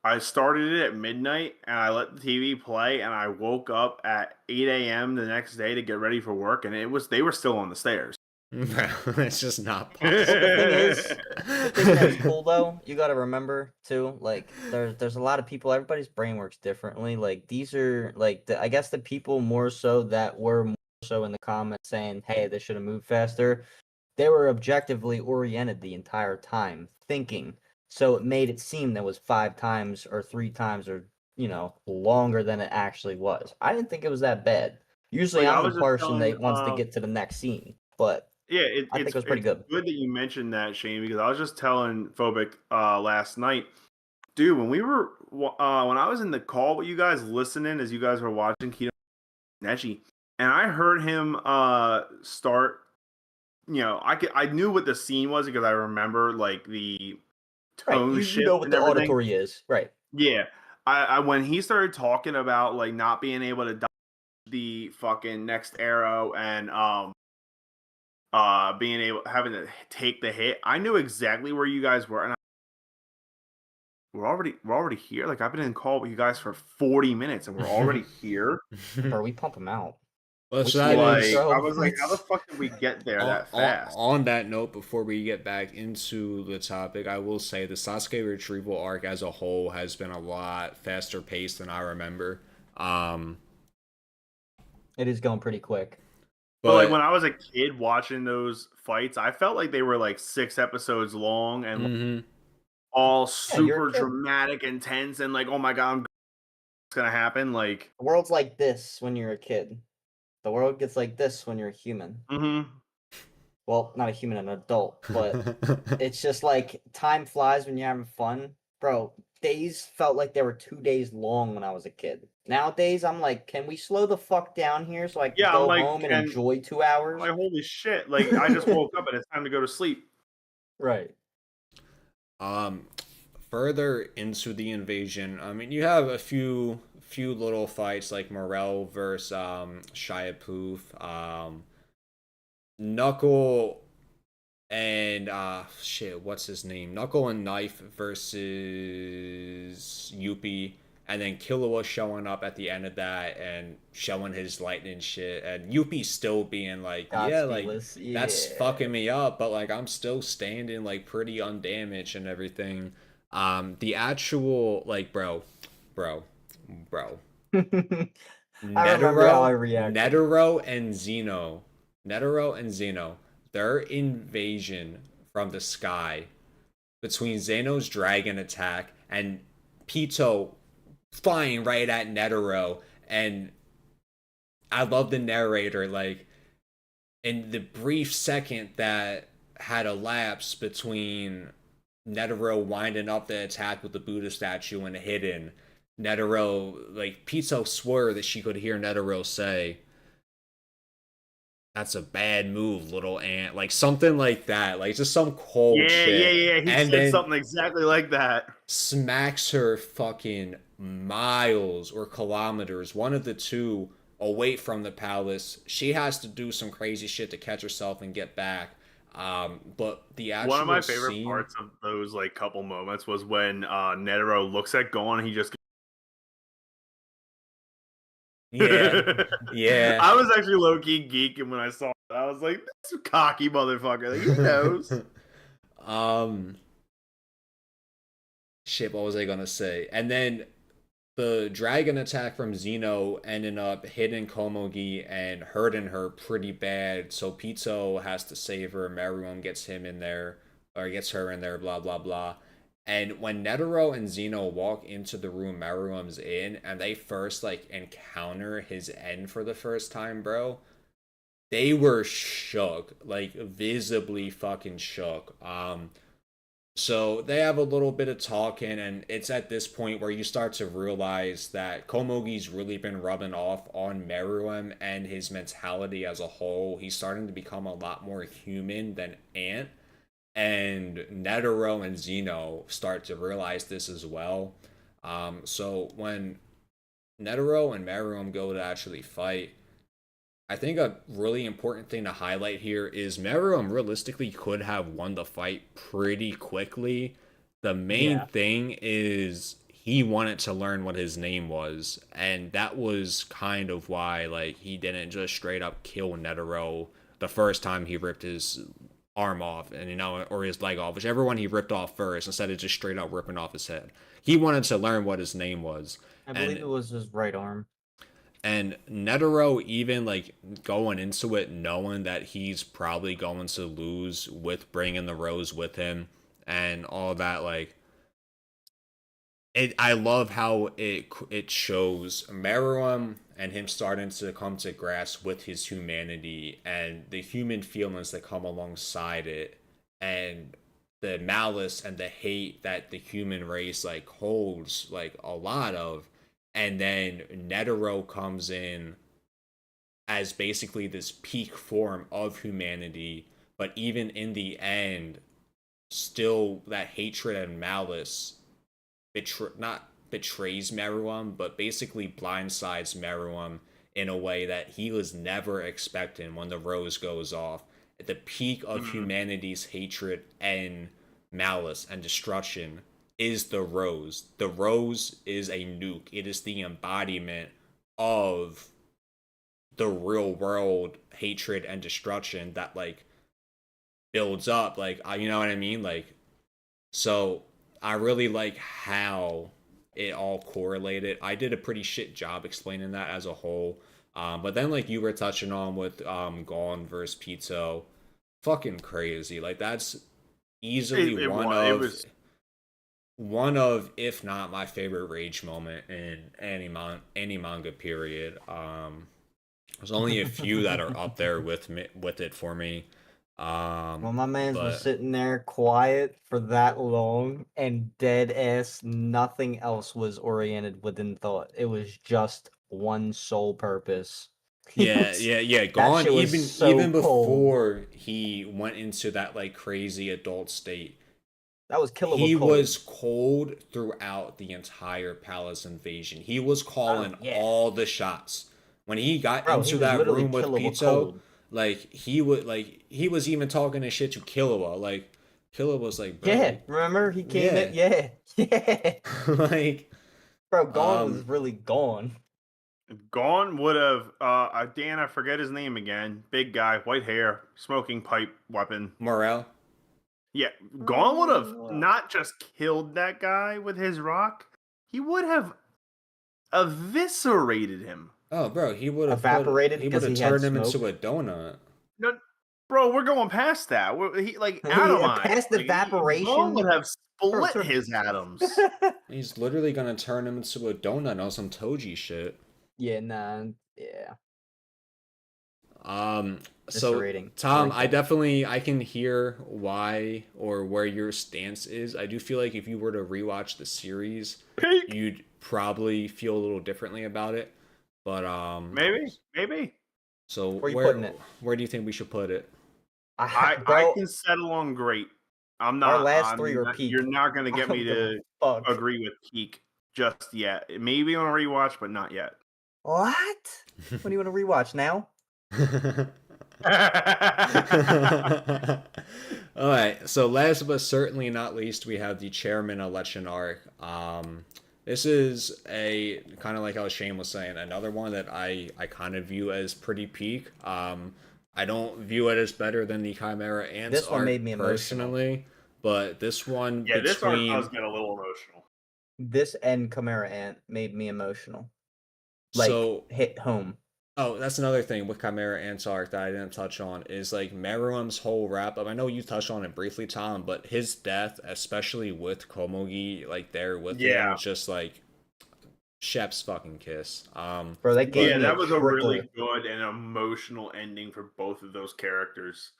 I started it at midnight and I let the TV play, and I woke up at 8 a.m. the next day to get ready for work, and they were still on the stairs. Bro, it's just not Well, the thing is, the thing that's possible. cool though, you got to remember too, like there's a lot of people. Everybody's brain works differently. Like these are like I guess the people more so that were more so in the comments saying, "Hey, they should have moved faster." They were objectively oriented the entire time, thinking. So it made it seem that was 5 times or 3 times or longer than it actually was. I didn't think it was that bad. Usually, Like I I'm the was just person telling that wants to get to the next scene, but yeah, I think it was pretty it's good. good that you mentioned that, Shane, because I was just telling Phobic last night, dude, when I was in the call with you guys listening as you guys were watching Kino Nechi, and I heard him start. I knew what the scene was because I remember like the Right. tone You shift know what and the everything. auditory is. Right. Yeah, I when he started talking about like not being able to dodge the fucking next arrow and being able having to take the hit, I knew exactly where you guys were, and we're already here. Like I've been in call with you guys for 40 minutes, and we're already here. Bro, we pump them out. Well, We so see that an is Like I intro. was like, how the fuck did we get there that fast? on that note, before we get back into the topic, I will say the Sasuke retrieval arc as a whole has been a lot faster paced than I remember. Um, It is going pretty quick. But like when but I was a kid watching those fights, I felt like they were like 6 episodes long and like, mhm. all Yeah, you're a super kid. dramatic, intense, and like, oh my god, it's gonna happen. Like, The world's like this when you're a kid. The world gets like this when you're a human. Well, not a human, an adult, but it's just like time flies when you're having fun. Bro, days felt like they were 2 days long when I was a kid. Nowadays, I'm like, can we slow the fuck down here so I can yeah, I'm go like, home and and enjoy two I'm hours? like, holy shit! Like, I just woke up and it's time to go to sleep. Right. um, further into the invasion, I mean, you have a few little fights like Morel versus Shiapoof, Knuckle and shit, what's his name? Knuckle and Knife versus Yuppie, and then Killua showing up at the end of that and showing his lightning shit, and Yuppie still being like, God yeah, like Steelers. that's Yeah. fucking me up, but like I'm still standing like pretty undamaged and everything. The actual like bro, bro, I remember how I Netero, reacted. Netero and Zeno, Netero and Zeno, their invasion from the sky between Zeno's dragon attack and Pito flying right at Netero, and I love the narrator like in the brief second that had elapsed between Netero winding up the attack with the Buddha statue and hidden. Netero, like Pito swore that she could hear Netero say, "That's a bad move, little ant," like something like that, like just some cold Yeah, yeah, shit, yeah. He and said then something exactly like that. smacks her fucking miles or kilometers, one of the two, away from the palace. She has to do some crazy shit to catch herself and get back. But the One of actual my favorite scene, parts of those like couple moments was when Netero looks at Gon and he just yeah, yeah. I was actually low key geeking when I saw it. I was like, this cocky motherfucker. Like, he knows. um, shit. What was I gonna say? And then the dragon attack from Zeno ended up hitting Komogi and hurting her pretty bad. So Pito has to save her. Meruem gets him in there, or gets her in there, blah, blah, blah. And when Netero and Zeno walk into the room Meruem's in, and they first, like, encounter his end for the first time, bro, they were shook. Like, visibly fucking shook. So they have a little bit of talking, and it's at this point where you start to realize that Komogi's really been rubbing off on Meruem and his mentality as a whole. He's starting to become a lot more human than Ant, and Netero and Zeno start to realize this as well. So when Netero and Meruem go to actually fight, I think a really important thing to highlight here is Meruem realistically could have won the fight pretty quickly. The main Yeah. thing is he wanted to learn what his name was, and that was kind of why like he didn't just straight up kill Netero the first time he ripped his arm off, and or his leg off, whichever one he ripped off first, instead of just straight up ripping off his head. He wanted to learn what his name was. I believe it was his right arm. And Netero, even like going into it knowing that he's probably going to lose with bringing the rose with him and all that, like I love how it shows Meruem and him starting to come to grasp with his humanity and the human feelings that come alongside it, and the malice and the hate that the human race like holds like a lot of. And then Netero comes in as basically this peak form of humanity, but even in the end, still that hatred and malice not betrays Meruem, but basically blindsides Meruem in a way that he was never expecting when the rose goes off. At the peak of humanity's hatred and malice and destruction is the rose. The rose is a nuke. It is the embodiment of the real world hatred and destruction that like builds up. Like, you know what I mean? Like, so I really like how it all correlated. I did a pretty shit job explaining that as a whole. But then like you were touching on with Gon versus Pito, fucking crazy. Like that's easily one of, if not my favorite rage moment in any manga period. There's only a few that are up there with it for me. Well, my man's was sitting there quiet for that long and dead ass. Nothing else was oriented within thought. It was just one sole purpose. Yeah. Gone even before he went into that like crazy adult state. That was killer. He was cold throughout the entire palace invasion. He was calling all the shots. When he got into that room with Pito, like he was even talking to shit to Killua. Like Killua was like, bro, yeah, remember he came in, yeah. Like, bro, Gon was really gone. Gon would have Dan, I forget his name again. Big guy, white hair, smoking pipe weapon. Morale. Yeah, Gon would have not just killed that guy with his rock, he would have eviscerated him. Oh, bro, he would have evaporated. He would have turned him into a donut. No, bro, we're going past that. He like atomized. Past evaporation. Gon would have split his atoms. He's literally gonna turn him into a donut on some Toji shit. Yeah, nah, yeah. So Tom, I can hear why or where your stance is. I do feel like if you were to rewatch the series, you'd probably feel a little differently about it. But maybe. So where you putting it? Where do you think we should put it? I can settle on great. I'm not. Our last three are peak. You're not going to get me to agree with peak just yet. Maybe on a rewatch, but not yet. What? What do you want to rewatch now? All right. So last but certainly not least, we have the Chairman election arc. This is a kind of like how Shane was saying, another one that I kind of view as pretty peak. I don't view it as better than the Chimera Ants this one arc made me personally, emotional. But this one, this one does get a little emotional. This and Chimera Ant made me emotional. Like, hit home. Oh, that's another thing with Chimera Ant's arc that I didn't touch on is like Meruem's whole wrap up. I know you touched on it briefly, Tom, but his death, especially with Komugi, like there with him, just like chef's fucking kiss. Bro, that was a really good and emotional ending for both of those characters,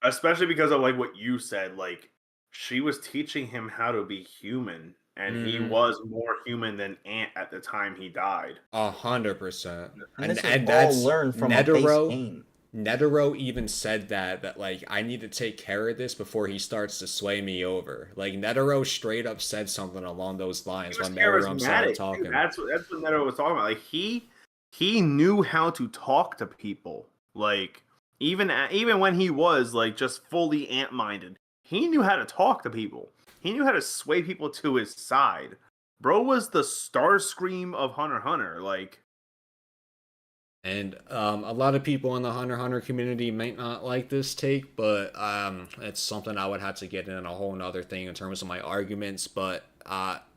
especially because of like what you said. Like she was teaching him how to be human. And he was more human than Ant at the time he died. 100%. And that's all learned from a base game. Netero even said that like I need to take care of this before he starts to sway me over. Like Netero straight up said something along those lines when Meruem started talking. Dude, that's what Netero was talking about. Like he knew how to talk to people. Like even when he was like just fully Ant minded, he knew how to talk to people. He knew how to sway people to his side. Bro was the Starscream of Hunter x Hunter. Like, And a lot of people in the Hunter x Hunter community might not like this take, but it's something I would have to get in a whole nother thing in terms of my arguments. But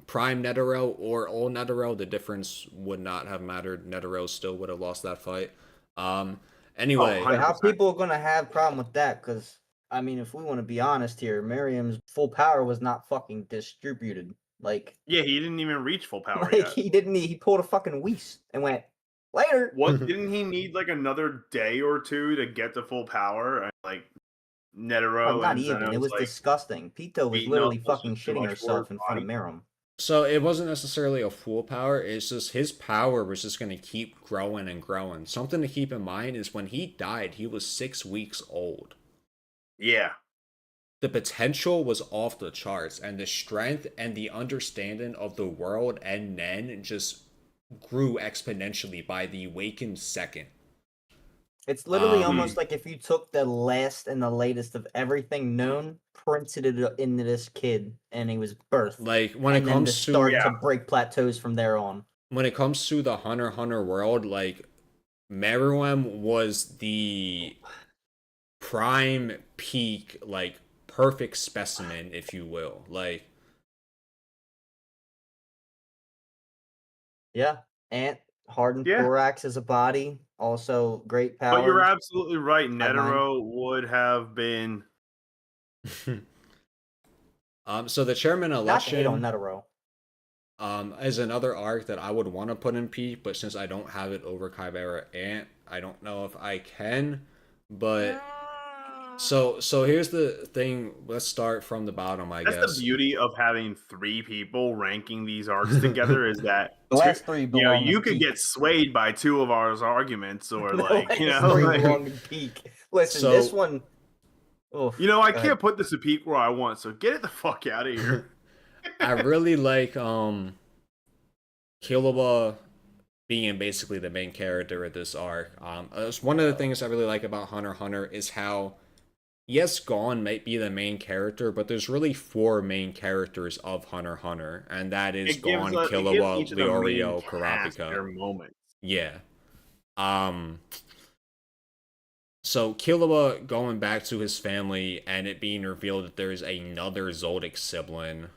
Prime Netero or old Netero, the difference would not have mattered. Netero still would have lost that fight. Anyway, But how 100%. people are gonna have problem with that? Because I mean, if we want to be honest here, Miriam's full power was not fucking distributed. Like, Yeah, he didn't even reach full power like yet. he didn't. He pulled a fucking Whis and went later. What didn't he need like another day or two to get to full power? And, like Netero Not and even. It Zeno's was like disgusting. Pito was beating up literally was fucking just too shitting much for his herself in front of body. Miriam. so it wasn't necessarily a full power. It's just his power was just going to keep growing and growing. Something to keep in mind is when he died, he was 6 weeks old. Yeah. The potential was off the charts, and the strength and the understanding of the world and Nen just grew exponentially by the awakened second. It's literally Um, almost like if you took the last and the latest of everything known, printed it into this kid, and he was birthed. Like when and it then to comes start to to break plateaus from there on. when it comes to the Hunter x Hunter world, like Meruem was the prime peak, like perfect specimen, if you will. Like Yeah, Ant hardened Yeah. thorax as a body, also great powers. But you're absolutely right. Hive mind. Netero would have been so the chairman Not to hate on election Netero. is another arc that I would want to put in P, but since I don't have it over Chimera Ant, I don't know if I can. But so here's the thing. Let's start from the bottom, I That's guess. the beauty of having three people ranking these arcs together is that The last three belong you in could peak. get swayed by two of our arguments or The like last three like, belong in peak. Listen, So- this one. Oof, I go ahead. can't put this at peak where I want, so get it the fuck out of here. I really like Killua being basically the main character of this arc. It's one of the things I really like about Hunter x Hunter is how, yes, Gon might be the main character, but there's really four main characters of Hunter x Hunter, and that is It gives Gon, it gives Killua, each of the main Leorio, cast their Kurapika. moments. Yeah. So Killua going back to his family and it being revealed that there's another Zoldyck sibling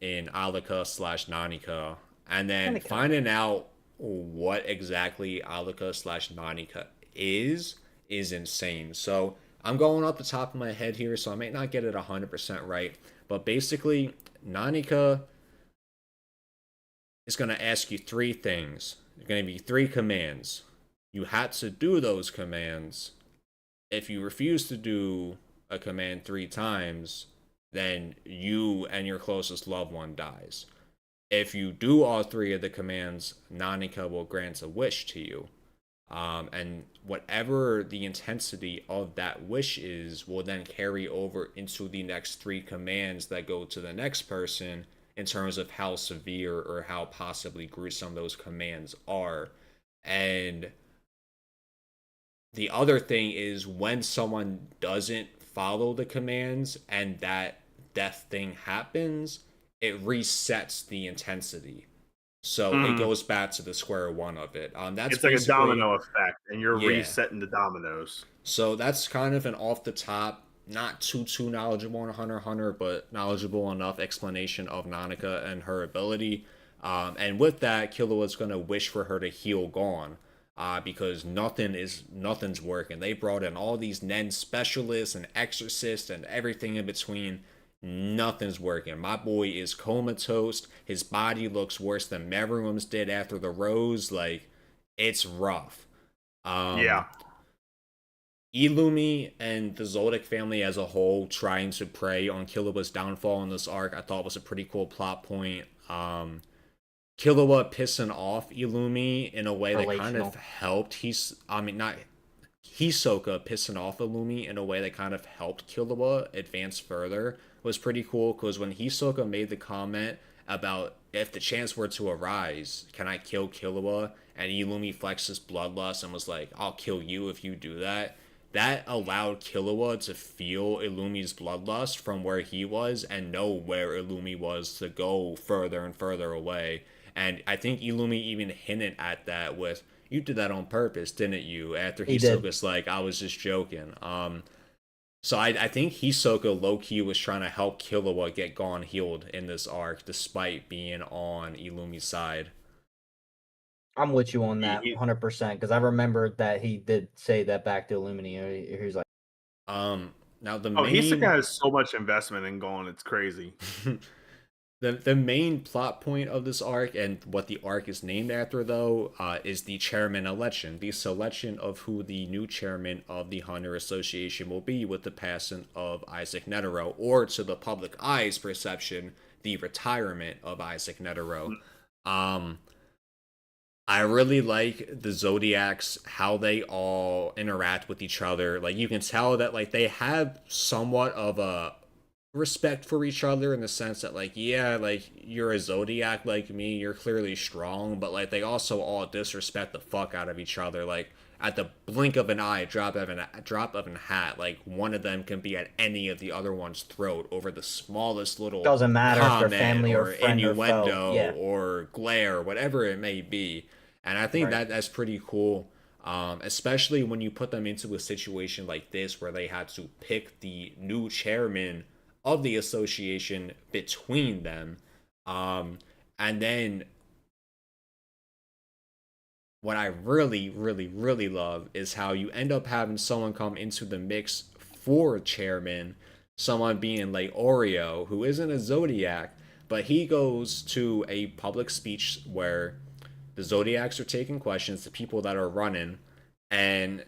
in Alika slash Nanika, and then Nanika. finding out what exactly Alika slash Nanika is insane. So I'm going off the top of my head here, so I might not get it 100% right, but basically Nanika is going to ask you three things. There's going to be three commands. You had to do those commands. If you refuse to do a command 3 times, then you and your closest loved one dies. If you do all three of the commands, Nanika will grant a wish to you. And whatever the intensity of that wish is will then carry over into the next three commands that go to the next person in terms of how severe or how possibly gruesome those commands are. And the other thing is when someone doesn't follow the commands and that death thing happens, it resets the intensity. So it goes back to the square one of it. That's It's like a basically- domino effect, and you're Yeah. resetting the dominoes. So that's kind of an off the top, not too knowledgeable on Hunter x Hunter, but knowledgeable enough explanation of Nanika and her ability. And with that, Killua is going to wish for her to heal Gon. Because nothing's working. They brought in all these Nen specialists and exorcists and everything in between. Nothing's working. My boy is comatose. His body looks worse than Meruem's did after the rose. Like, it's rough. Yeah. Illumi and the Zoldyck family as a whole trying to prey on Killua's downfall in this arc, I thought was a pretty cool plot point. Killua pissing off Illumi in a way that kind of helped. Hisoka pissing off Illumi in a way that kind of helped Killua advance further was pretty cool, because when Hisoka made the comment about if the chance were to arise, can I kill Killua? And Illumi flexed his bloodlust and was like, I'll kill you if you do that. That allowed Killua to feel Illumi's bloodlust from where he was and know where Illumi was to go further and further away. And I think Illumi even hinted at that with you did that on purpose, didn't you? After He did. Hisoka's like, I was just joking. So I think Hisoka low-key was trying to help Killua get Gon healed in this arc, despite being on Illumi's side. I'm with you on that He- 100% because I remember that he did say that back to Illumini. He's like, Now the Hisoka main has so much investment in Gon, it's crazy. the main plot point of this arc, and what the arc is named after, though, is the chairman election, the selection of who the new chairman of the Hunter Association will be with the passing of Isaac Netero, or to the public eye's perception, the retirement of Isaac Netero. I really like the Zodiacs, how they all interact with each other. Like, you can tell that, like, they have somewhat of a respect for each other, in the sense that, like, yeah, like, you're a Zodiac like me, you're clearly strong, but, like, they also all disrespect the fuck out of each other. Like, at the blink of an eye, drop of a hat, like, one of them can be at any of the other one's throat over the smallest little doesn't matter if they're comment family or friend or innuendo foe. Yeah. or glare, whatever it may be. And I think Right. that's pretty cool, especially when you put them into a situation like this, where they had to pick the new chairman of the association between them. And then what I really, really, really love is how you end up having someone come into the mix for chairman, someone being like Oreo, who isn't a Zodiac, but he goes to a public speech where the Zodiacs are taking questions, the people that are running, and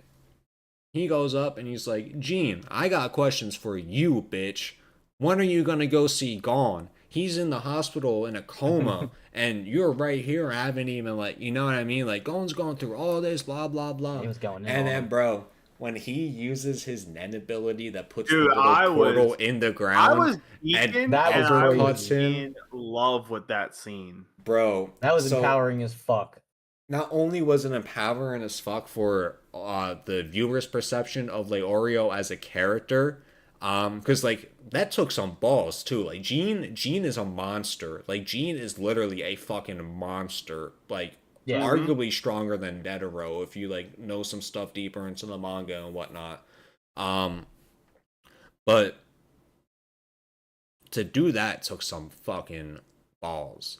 he goes up and he's like, Gene, I got questions for you, bitch. When are you gonna go see Gon? He's in the hospital in a coma, and you're right here. I haven't even, like, you know what I mean? Like, Gon's going through all this, blah, blah, blah. He was going in And on then, him. bro, when he uses his Nen ability that puts Dude, the little portal in the I ground was and geeking, That was and I uppercuts was crazy. him, in love with that scene. bro. That was So empowering as fuck. not only was it empowering as fuck for the viewer's perception of Leorio as a character, because, like, that took some balls too. Like, Gene is a monster. Like, Gene is literally a fucking monster. Like, Yeah. arguably stronger than Netero, if you, like, know some stuff deeper into the manga and whatnot. But to do that took some fucking balls.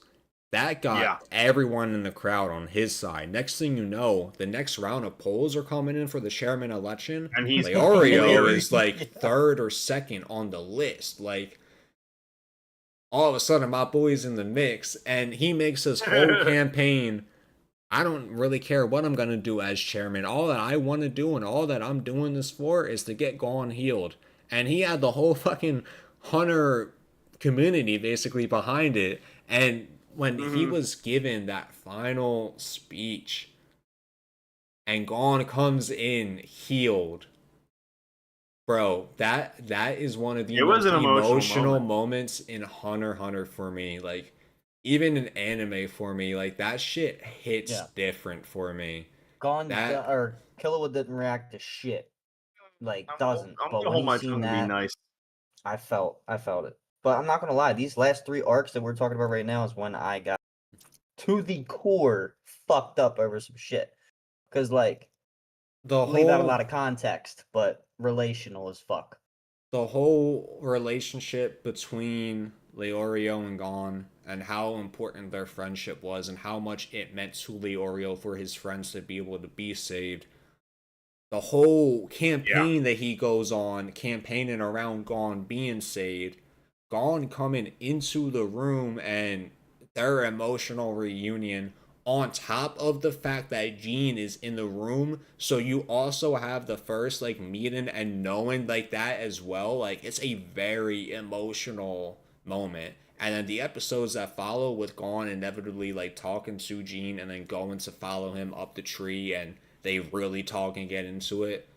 That got everyone in the crowd on his side. Next thing you know, the next round of polls are coming in for the chairman election. And he's Leorio is clear. like third or second on the list. Like, all of a sudden, my boy's in the mix, and he makes his whole campaign. I don't really care what I'm gonna do as chairman. All that I want to do and all that I'm doing this for is to get Gon healed. And he had the whole fucking Hunter community basically behind it. And when he was given that final speech and Gon comes in healed, bro, that is one of the It was most an emotional emotional moment. moments in Hunter x Hunter for me. Like, even in anime for me, like, that shit hits different for me. Gon That or Killua didn't react to shit. Like, I'm doesn't. gonna But when hold he my seen tongue to be that, nice. I felt it. But I'm not gonna lie, these last 3 arcs that we're talking about right now is when I got to the core fucked up over some shit. Cause like, the leave out a lot whole of context, but relational as fuck. the whole relationship between Leorio and Gon, and how important their friendship was, and how much it meant to Leorio for his friends to be able to be saved. The whole campaign that he goes on, campaigning around Gon being saved, Gon coming into the room, and their emotional reunion, on top of the fact that Gene is in the room, so you also have the first, like, meeting and knowing, like, that as well. Like, it's a very emotional moment. And then the episodes that follow, with Gon inevitably, like, talking to Gene and then going to follow him up the tree, and they really talk and get into it,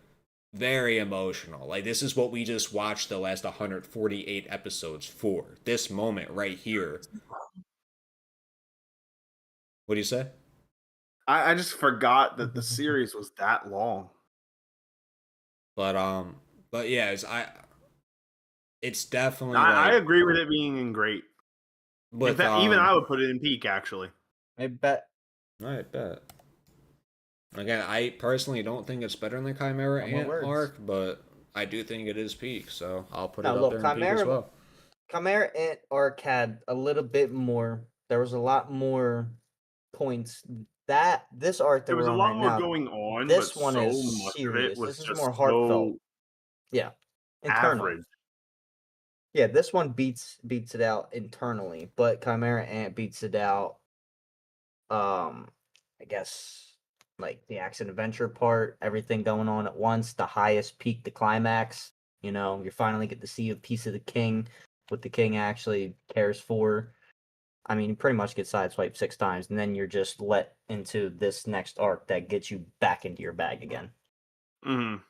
very emotional. Like, this is what we just watched the last 148 episodes for. This moment right here. What do you say? I just forgot that the series was that long. But yeah, it's definitely I like, agree with it being great. In with fact, even I would put it in peak, actually. I bet. I bet. Again, I personally don't think it's better than Chimera No more Ant words. arc, but I do think it is peak, so I'll put Now it up look, there in peak as well. Chimera Ant arc had a little bit more. There was a lot more points. That this arc that There was we're a on lot right more now, going on, but this one so is much of it serious. was This is just more heartfelt. so Yeah, internal. average. Yeah, this one beats it out internally, but Chimera Ant beats it out. I guess like the action adventure part, everything going on at once, the highest peak, the climax. You know, you finally get to see a piece of the king, what the king actually cares for. I mean, you pretty much get sideswiped 6 times, and then you're just let into this next arc that gets you back into your bag again. Mhm.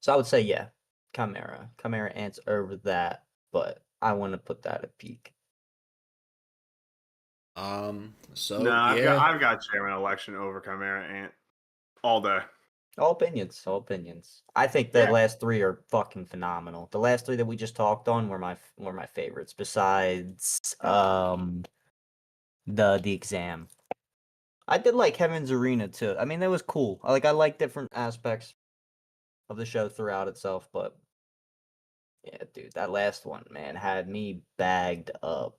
So I would say, yeah, Chimera Ant's over that, but I want to put that at peak. No, So yeah, I've got chairman election over Chimera Ant all day. All opinions, all opinions. I think the Yeah. last three are fucking phenomenal. The last three that we just talked on were my favorites. Besides, the exam. I did like Heaven's Arena too. I mean, that was cool. I like different aspects of the show throughout itself, but yeah, dude, that last one, man, had me bagged up.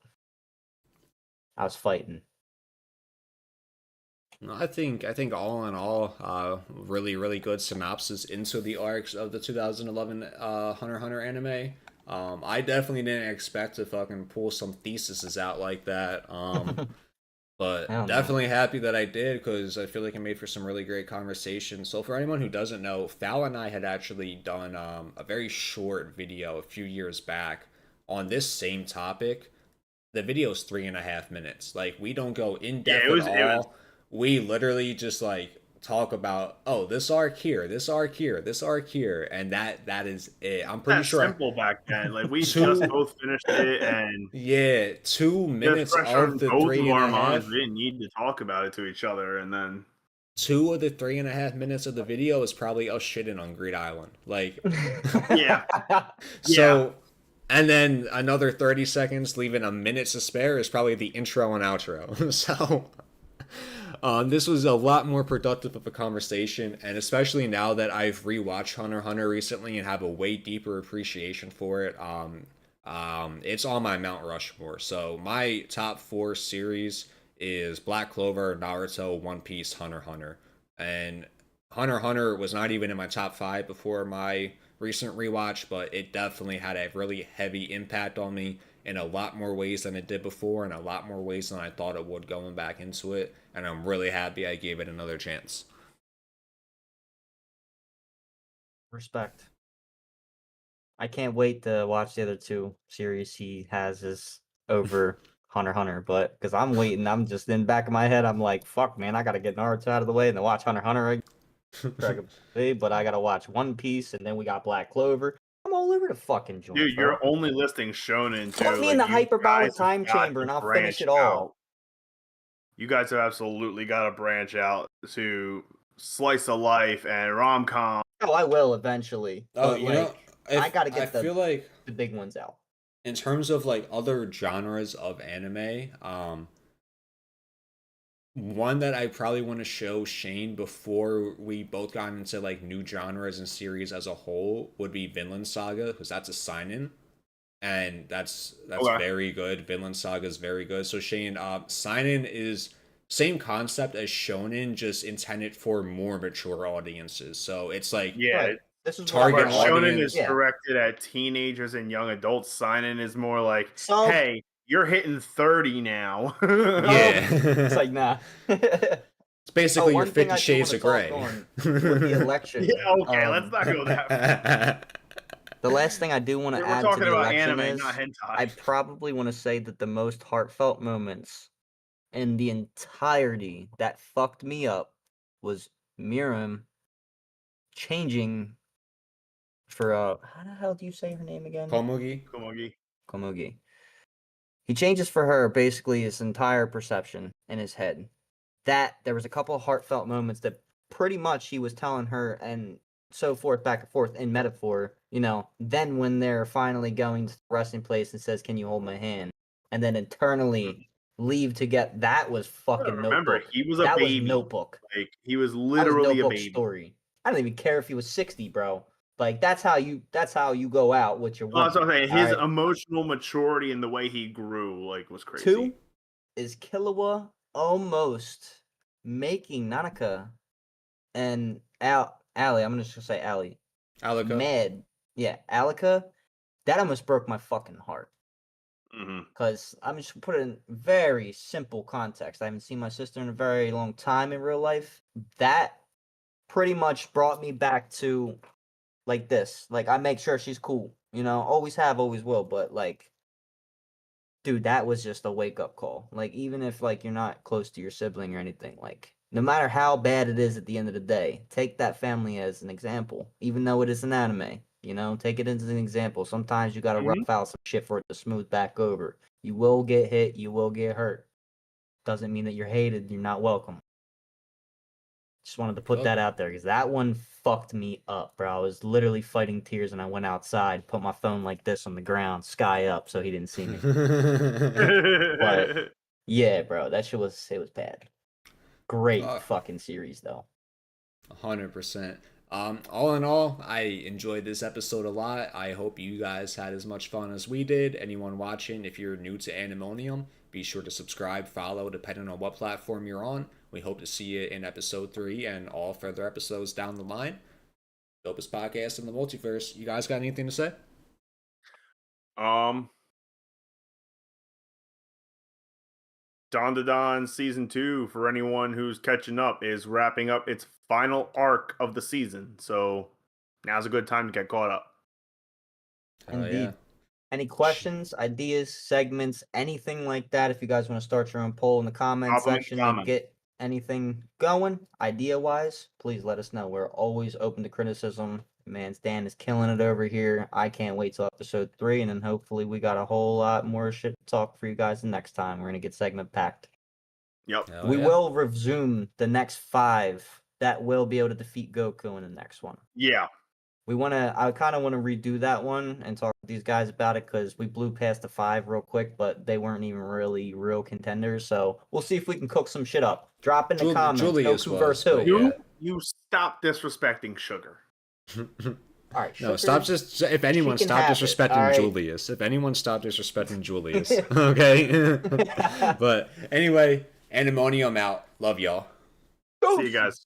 I was fighting. no, I think all in all, really good synopsis into the arcs of the 2011 Hunter x Hunter anime. I definitely didn't expect to fucking pull some theses out like that. But Hell no. definitely happy that I did because I feel like it made for some really great conversation. So for anyone who doesn't know, Fal and I had actually done a very short video a few years back on this same topic. The video's 3.5 minutes. Like we don't go in Yeah, depth it at was it was all. We literally just like talk about this arc here, this arc here, this arc here, and that is it. I'm pretty that sure simple back then. Like we just two both finished it and yeah, two just minutes fresh of on the both three of and our a minds. half We didn't need to talk about it to each other and then 2 of the 3.5 minutes of the video is probably us shitting on Greed Island. Like, yeah. Yeah. so, and then another 30 seconds, leaving a minute to spare, is probably the intro and outro. So, this was a lot more productive of a conversation, and especially now that I've rewatched Hunter x Hunter recently and have a way deeper appreciation for it. It's on my Mount Rushmore. So my top four series is Black Clover, Naruto, One Piece, Hunter x Hunter, and Hunter x Hunter was not even in my top five before my recent rewatch, but it definitely had a really heavy impact on me in a lot more ways than it did before, and a lot more ways than I thought it would going back into it. And I'm really happy I gave it another chance. Respect. I can't wait to watch the other two series he has is over Hunter x Hunter, but because I'm waiting, I'm just in the back of my head, I'm like, fuck, man, I gotta get Naruto out of the way and then watch Hunter x Hunter again. Dragon Ball Z, but I gotta watch One Piece and then we got Black Clover. I'm all over the fucking joint, Dude, bro. you're only listing shonen Put too. me in Like the you hyperbolic guys have time got chamber to and I'll finish branch it all. out. You guys have absolutely got to branch out to slice of life and rom com. Oh, I will eventually, Oh, but you know, I if gotta I get feel like the big ones out. in terms of like other genres of anime, one that I probably want to show Shane before we both got into like new genres and series as a whole would be Vinland Saga, because that's a sign-in, and that's Okay. very good. Vinland Saga is very good. So Shane, sign-in is same concept as Shonen, just intended for more mature audiences. So it's like Yeah. Right. This is what I target Where want to watch. shonen is audience. Yeah. directed at teenagers and young adults, sign-in is more like, So hey, you're hitting 30 now. Yeah, it's like nah. it's basically your One thing 50 I do want Shades to of talk Grey. on with the election. Yeah, okay, let's not go that far. The last thing I do want to We're add to talking the about election anime, not is I hentai. probably want to say that the most heartfelt moments in the entirety that fucked me up was Miriam changing for how the hell do you say her name again? Komugi. Komugi. Komugi. He changes for her basically his entire perception in his head. That there was a couple of heartfelt moments that pretty much he was telling her and so forth back and forth in metaphor, you know, then when they're finally going to the resting place and says, "Can you hold my hand?" And then internally leave to get that was fucking Remember, Notebook. he was a That was baby. Notebook. Like he was That was literally a Notebook baby. story. I don't even care if he was 60, bro. Like that's how you go out with your Well, woman. that's what I'm saying. all His right? emotional maturity and the way he grew, like, was crazy. 2 is Killua almost making Nanaka and Ali. I'm just gonna say Ali. Alico. Mad. Yeah, Alika. That almost broke my fucking heart. Because I'm just put it in very simple context. I haven't seen my sister in a very long time in real life. That pretty much brought me back to like this. Like I make sure she's cool. Always have, always will. But like, dude, that was just a wake up call. Like even if like you're not close to your sibling or anything, like no matter how bad it is at the end of the day, take that family as an example. Even though it is an anime, take it as an example. Sometimes you gotta rough out some shit for it to smooth back over. You will get hit, you will get hurt. Doesn't mean that you're hated, you're not welcome. Just wanted to put that out there because that one fucked me up, bro. I was literally fighting tears and I went outside, put my phone like this on the ground, sky up, so he didn't see me. But yeah, bro, that shit was bad. Great fucking series though. 100%. All in all, I enjoyed this episode a lot. I hope you guys had as much fun as we did. Anyone watching, if you're new to Animonium, be sure to subscribe, follow, depending on what platform you're on. We hope to see you in episode 3 and all further episodes down the line. Dopest podcast in the multiverse. You guys got anything to say? Don season 2, for anyone who's catching up, is wrapping up its final arc of the season. So now's a good time to get caught up. Indeed. Yeah. Any questions, ideas, segments, anything like that? If you guys want to start your own poll in the comment section and get anything going, idea-wise, please let us know. We're always open to criticism. Man, Stan is killing it over here. I can't wait till episode 3, and then hopefully we got a whole lot more shit to talk for you guys the next time. We're going to get segment packed. Yep. We will resume the next 5 that will be able to defeat Goku in the next one. Yeah. I kind of want to redo that one and talk to these guys about it because we blew past the 5 real quick, but they weren't even really real contenders. So we'll see if we can cook some shit up. Drop in the comments. Julius Goku versus who? Yeah. You stop disrespecting Sugar. All right, no, stop just. If anyone stop disrespecting Julius, if anyone stop disrespecting Julius, okay. But anyway, Animonium out. Love y'all. See you guys.